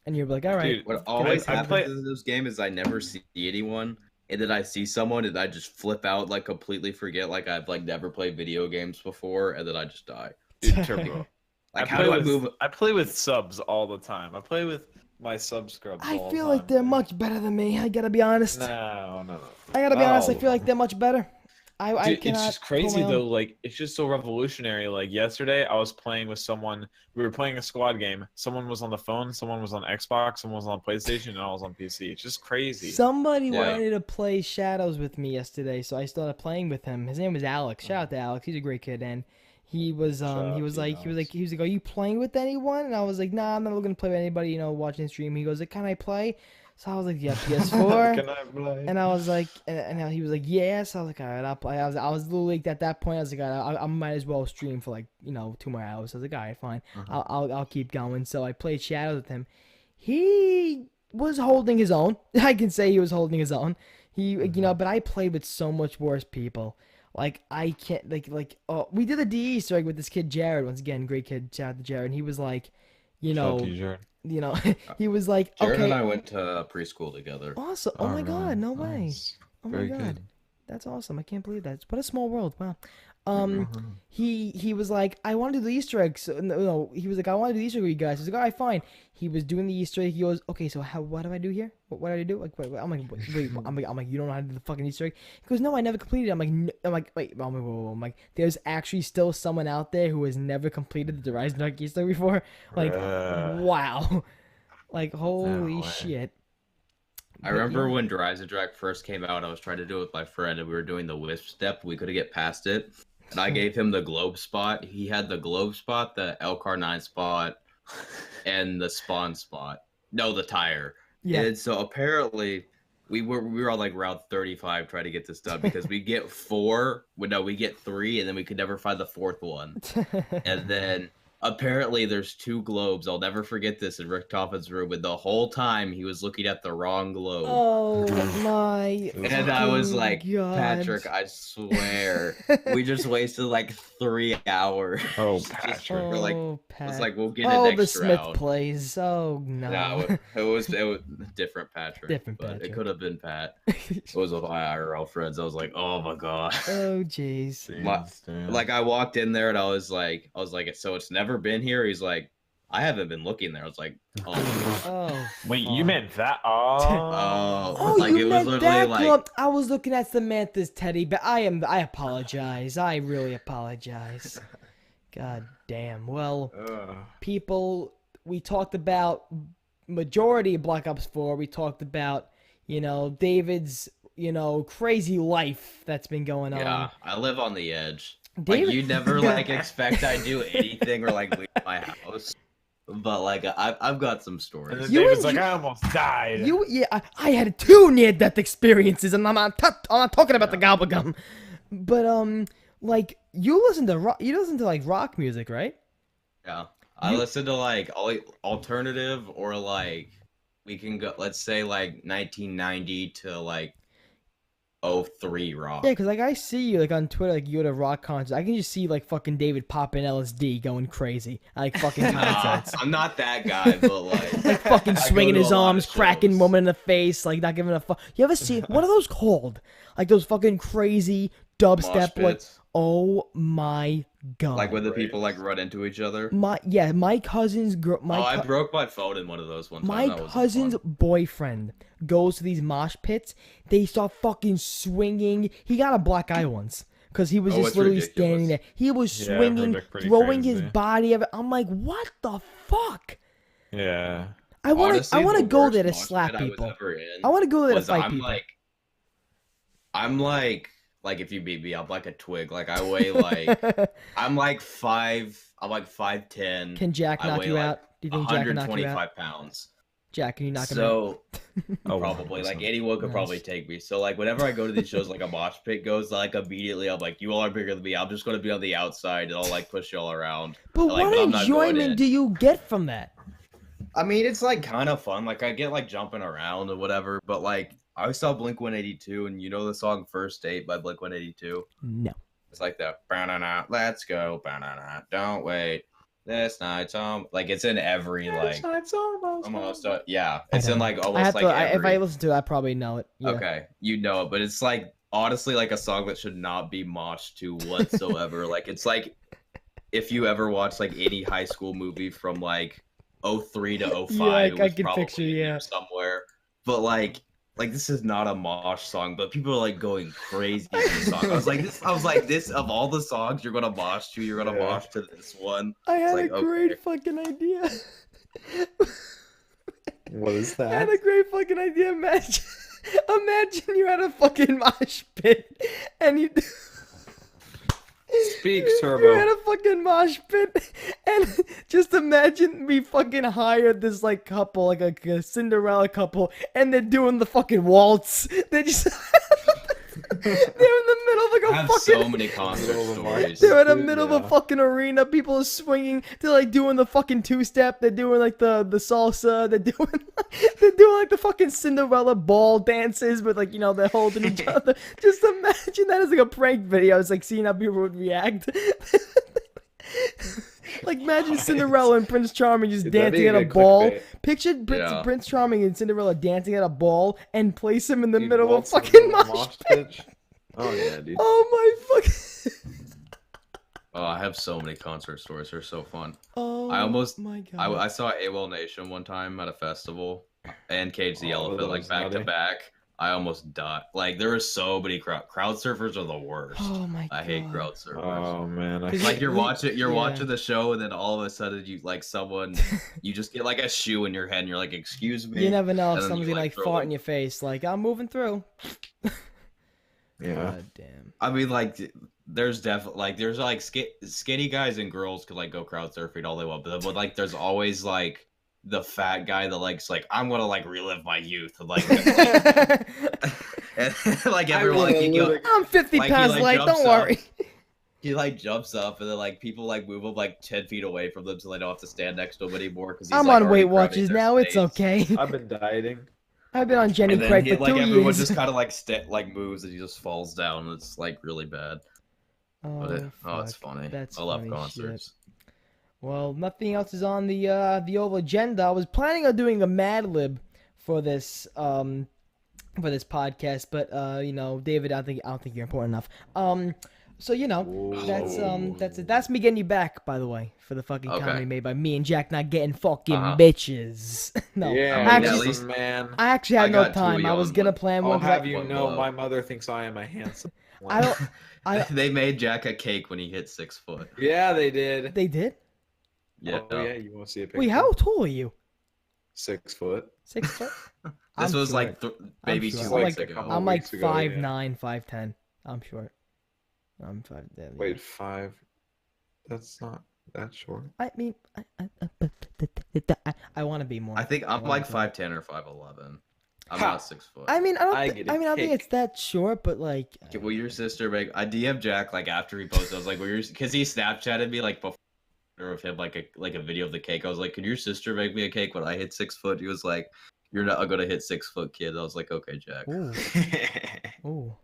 and you'll be like, all right. Dude, What always I happens play- in this game is I never see anyone, and then I see someone, and I just flip out, like completely forget, like I've like never played video games before, and then I just die. Dude, Turbo. Like how do I move? I play with subs all the time. I play with my sub scrubs. I all feel the like time, they're dude. much better than me. I gotta be honest. No. I gotta be honest. I Oh. feel like they're much better. I Dude, cannot it's just pull my crazy own. though. Like it's just so revolutionary. Like yesterday, I was playing with someone. We were playing a squad game. Someone was on the phone. Someone was on Xbox. Someone was on PlayStation, and I was on PC. It's just crazy. Somebody Yeah. wanted to play Shadows with me yesterday, so I started playing with him. His name was Alex. Shout out to Alex. He's a great kid, and he was out he was to like Alex. are you playing with anyone? And I was like, nah, I'm not gonna play with anybody. Watching the stream. He goes, like, can I play? So I was like, yeah, PS4. Can I play? And I was like, and he was like, yes. I was like, all right, I'll play. I was literally like, at that point, I was like, all right, I might as well stream for like 2 more hours. I was like, all right, fine, I'll keep going. So I played Shadows with him. He was holding his own. I can say he was holding his own. He, but I played with so much worse people. Like I can't we did a D Easter egg with this kid Jared. Once again, great kid. Shout out to Jared. And he was like, Shout out to you, Jared. he was like, Jared okay, and I went to preschool together. awesome. Oh my Alright, God, no way. nice. Oh my Very God. good. That's awesome. I can't believe that. What a small world. Wow. he was like, I want to do the Easter eggs. No, he was like, I want to do the Easter egg with you guys. I was like, all right, fine. He was doing the Easter egg. He goes, okay, so what do I do here? What do I do? Like, wait, I'm like, wait, I'm like, you don't know how to do the fucking Easter egg? He goes, no, I never completed it. I'm like, wait, I'm like, there's actually still someone out there who has never completed the Rise of Dark Easter egg before. Like, wow, like holy shit. I remember when Rise of Dark first came out, I was trying to do it with my friend, and we were doing the Wisp step. We couldn't get past it. And I gave him the globe spot. He had the globe spot, the Elcar9 spot, and the spawn spot. No, the tire. Yeah. And so apparently we were on like route 35 trying to get this done because we get 4. We get 3, and then we could never find the 4th one. And then apparently there's 2 globes. I'll never forget this in Rick Toffin's room. And the whole time he was looking at the wrong globe. Oh my! And I was like, God. Patrick, I swear, we just wasted like 3 hours. Oh, Patrick! We're like, Pat. it's like we'll get an extra the Smith out. plays. Oh no! No, it was different Patrick. Different but Patrick. It could have been Pat. It was with my IRL friends. I was like, oh my God. Oh jeez. Like I walked in there and I was like, so it's never been here. He's like, I haven't been looking there. I was like, oh. Wait, you meant that? Oh, like you it meant was that? literally Well, I was looking at Samantha's teddy, but I apologize. I really apologize. God damn. Well, people, we talked about majority of Black Ops 4. We talked about, David's, crazy life that's been going on. Yeah, I live on the edge. David... Like, you never, expect I do anything or, leave my house. But, I've got some stories. And David's like, I almost died. I had 2 near-death experiences, and I'm not talking about the GobbleGum. But, you listen to rock music, right? Yeah. I listen to, alternative or, we can go, let's say, 1990 to, 03 rock. Yeah, because I see you on Twitter, you go to rock concerts. I can just see fucking David popping LSD, going crazy at fucking concerts. I'm not that guy, but fucking swinging his arms, cracking woman in the face, not giving a fuck. You ever see what are those called? Those fucking crazy dubstep, oh my God. When the people run into each other. My cousin's girl. I broke my phone in one of those one time. My cousin's boyfriend goes to these mosh pits. They start fucking swinging. He got a black eye once because he was just literally standing there. He was swinging, throwing his body. I'm like, what the fuck? Yeah. I want to go there to slap people. I want to go there to fight people. I'm if you beat me up like a twig, I weigh I'm 5'10". Can Jack knock you out? Do you think Jack can knock you out? 125 pounds. Jack, can you knock him out? Probably. Anyone could probably take me. So whenever I go to these shows, a mosh pit goes, immediately I'm like, you all are bigger than me. I'm just gonna be on the outside and I'll push you all around. But what enjoyment do you get from that? I mean, it's kind of fun. I get jumping around or whatever, but I always saw Blink-182, and you know the song First Date by Blink-182? No. It's the let's go, don't wait, this night's home. It's in every, this night's almost yeah, it's in, almost, every... If I listen to it, I probably know it. Yeah. Okay, you know it, but it's, honestly, a song that should not be moshed to whatsoever. It's if you ever watch, any high school movie from, 03 to 05, it was I can probably picture, somewhere. But, this is not a mosh song, but people are going crazy to the song. I was like, this of all the songs you're gonna mosh to, you're gonna mosh to this one. I had a great fucking idea. What is that? I had a great fucking idea. Imagine you're at a fucking mosh pit and you. Speak, Turbo. You're at a fucking mosh pit, and just imagine we fucking hired this couple, a Cinderella couple, and they're doing the fucking waltz. They just they're in the middle of I have so many concert stories. They're in the middle of a fucking arena. People are swinging. They're doing the fucking 2-step. They're doing the salsa. They're doing the fucking Cinderella ball dances, but they're holding each other. Just imagine that as a prank video. It's seeing how people would react. Imagine Cinderella and Prince Charming just dancing at a ball. Picture Prince Charming and Cinderella dancing at a ball and place him in the middle of a fucking mosh pit. Oh yeah, dude. Oh my fucking. Oh, I have so many concert stories. They're so fun. Oh, my God. I saw AWOL Nation one time at a festival, and Cage the Oh, Elephant that like was back to nutty. back. I almost died. Like there were so many crowd surfers are the worst. Oh, my I hate God. crowd surfers. Oh man, Cause Like you're yeah. watching the show, and then all of a sudden you like someone, you just get like a shoe in your head, and you're like, "Excuse me." You never know if And then someone's you, gonna like, throw fart them. in your face. Like, I'm moving through. yeah. God damn. I mean, like, there's definitely like there's like skinny guys and girls could like go crowd surfing all they want, but like there's always like the fat guy that likes like I'm gonna like relive my youth and like and, like everyone like I'm 50 like, he, pounds like, light. jumps Don't worry. he like jumps up and then like people like move him like 10 feet away from them so they don't have to stand next to him anymore because I'm like, on already Weight grabbing Watchers their now. It's space. okay. I've been dieting. I've been on Jenny And then Craig he, for like 2 everyone years. just kind of like like moves and he just falls down. It's like really bad. But it's fuck. funny. That's I love funny concerts. shit. Well, nothing else is on the old agenda. I was planning on doing a Mad Lib for this podcast, but you know, David, I don't think you're important enough. So you know, that's it. That's me getting you back, by the way, for the fucking Okay. comedy made by me and Jack not getting fucking Uh-huh. bitches. No, Yeah, at actually, least- man. I actually had I no got two time. I was young gonna ones. plan I'll one. 'cause have I, you One know, love. my mother thinks I am a handsome. I don't. I They made Jack a cake when he hit 6 foot. Yeah, they did. they did. Yeah. Oh yeah, you want to see a picture? Wait, how tall are you? 6 foot. 6 foot? This I'm was short. like maybe short. 2 I'm weeks like- ago. I'm like weeks ago, yeah. 5'9", 5'10". I'm short. I'm 5'10". yeah. Wait, 5. That's not that short. I mean, I want to be more. I think I'm wanna like be more. 5'10" or 5'11". I'm Ha! not 6 foot. I mean, I don't. I thi- get a I mean, I don't think cake. it's that short, but like. Will your sister make? I DM Jack like after he posted. I was like, because he Snapchatted me like before of him like a video of the cake. I was like, can your sister make me a cake when I hit 6 foot? He was like, you're not gonna hit 6 foot, kid. I was like, okay, Jack. Ooh, ooh,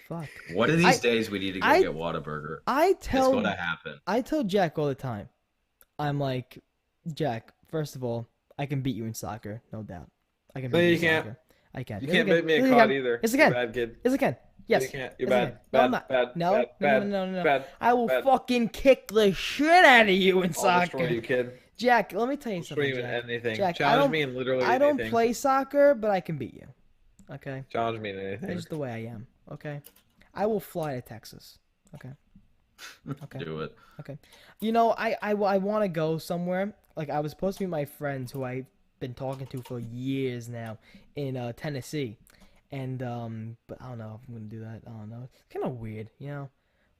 fuck. One of these I- days we need to go I- get Whataburger. I It's tell gonna happen. I tell Jack all the time. I'm like, Jack. First of all, I can beat you in soccer, no doubt. I can beat No, you you in can't. soccer. I can. You Yes, can't I beat me Yes, a I COD can. either. Yes, I You can. bad kid. Yes, I can. Yes. You can't. You're Yes, I bad. can. No, I'm Bad. not. Bad. No, Bad. no, Bad. no, no, no. Bad. I will bad. fucking kick the shit out of you in I'll soccer. destroy you, kid. Jack, let me tell you I'll destroy something, you in Jack. anything. Jack, I Challenge don't- me in literally I don't anything. play soccer, but I can beat you. Okay? Challenge me in anything. That's just the way I am. Okay? I will fly to Texas. Okay? Okay. Do it. You know, I want to go somewhere. Like, I was supposed to meet my friends who I've been talking to for years now in Tennessee. And, but I don't know if I'm going to do that. I don't know. It's kind of weird, you know?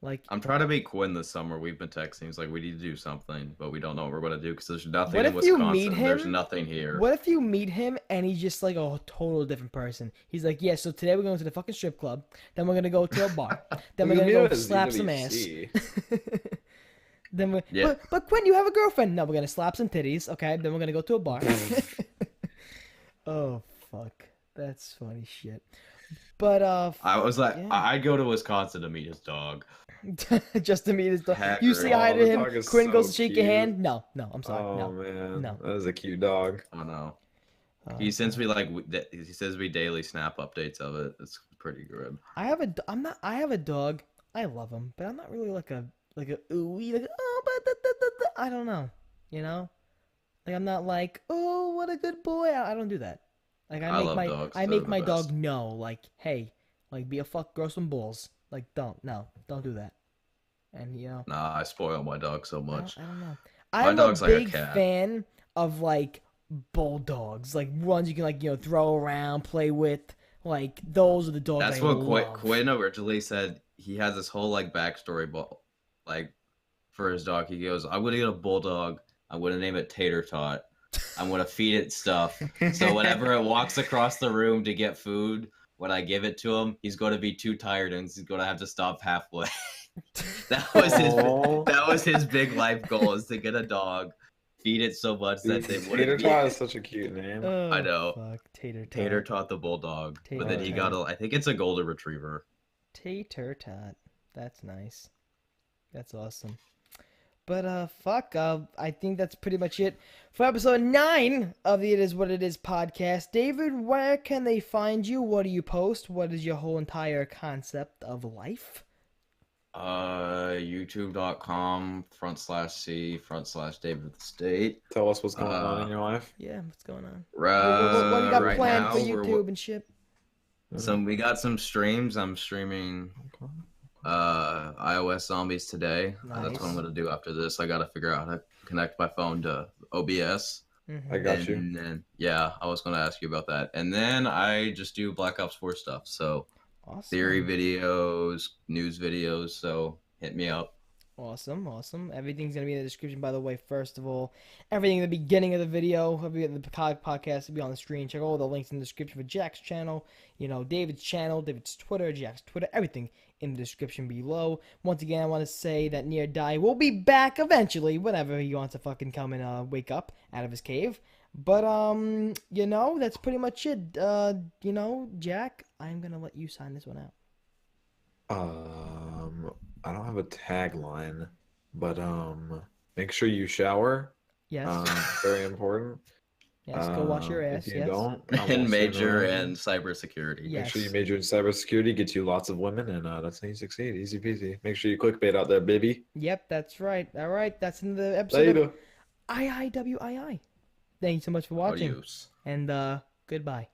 Like, I'm trying to meet Quinn this summer. We've been texting. He's like, we need to do something, but we don't know what we're gonna do because there's nothing What in if you Wisconsin. meet There's him? nothing here. what if you meet him and he's just like a total different person? He's like, yeah, so today we're going to the fucking strip club. Then we're going to go to a bar. Then we're going to go slap some ass. Then we Yeah. but Quinn, you have a girlfriend. No, we're gonna slap some titties. Okay, then we're gonna go to a bar. Oh fuck, that's funny shit. But I was like, Yeah. I'd go to Wisconsin to meet his dog. just to meet his dog. Heck, You say oh, hi to the him. dog is Quinn goes so to shake your cute. hand. No, I'm sorry. Oh No. man, No. that is a cute dog. I don't know. Oh, He sends me like he sends me daily snap updates of it. It's pretty good. I have a dog. I love him, but I'm not really like a ooey like oh but I don't know. You know, like I'm not like oh what a good boy. I don't do that. Like I love dogs. I They're make the my best. dog know like hey like be a fuck grow some balls like don't do that. And you know Nah, I spoil my dog so much. I don't know. My I'm dog's a like a big cat. fan of like bulldogs, like ones you can like throw around, play with. Like those are the dogs. That's I what love. Quinn originally said. He has this whole like backstory, but like for his dog, he goes, "I'm gonna get a bulldog. I'm gonna name it Tater Tot. I'm gonna feed it stuff. So whenever it walks across the room to get food, when I give it to him, he's gonna be too tired and he's gonna have to stop halfway." That was his big life goal, is to get a dog, feed it so much that they Tater wouldn't be. Tot is such a cute name. Oh, I know. Fuck. Tater Tot. Tater Tot the bulldog, but then he Tater got I think it's a golden retriever. Tater Tot. That's nice. That's awesome. But fuck. I think that's pretty much it for episode 9 of the It Is What It Is podcast. David, where can they find you? What do you post? What is your whole entire concept of life? YouTube.com/C/David of the State. Tell us what's going on in your life. Yeah, what's going on? What do you got Right planned now, for YouTube and shit? we got some streams. I'm streaming iOS Zombies today. That's what I'm Nice. gonna do after this. I gotta figure out how to connect my phone to OBS. I got you. And then, yeah, I was gonna ask you about that. And then I just do Black Ops 4 stuff. So Awesome. theory videos, news videos. So hit me up. Awesome. Everything's going to be in the description, by the way. First of all, everything in the beginning of the video, the podcast will be on the screen. Check all the links in the description for Jack's channel, David's channel, David's Twitter, Jack's Twitter, everything in the description below. Once again, I want to say that Near Die will be back eventually, whenever he wants to fucking come and wake up out of his cave. But, that's pretty much it. Jack, I'm going to let you sign this one out. I don't have a tagline, but make sure you shower. Yes. Very important. Yes, go wash your ass. If you Yes. don't, And major in cybersecurity. Yeah. make sure you major in cybersecurity, get you lots of women, and that's how you succeed. Easy peasy. Make sure you clickbait out there, baby. Yep, that's right. All right, that's in the episode Later. of IIWII. Thank you so much for watching. Adios. And goodbye.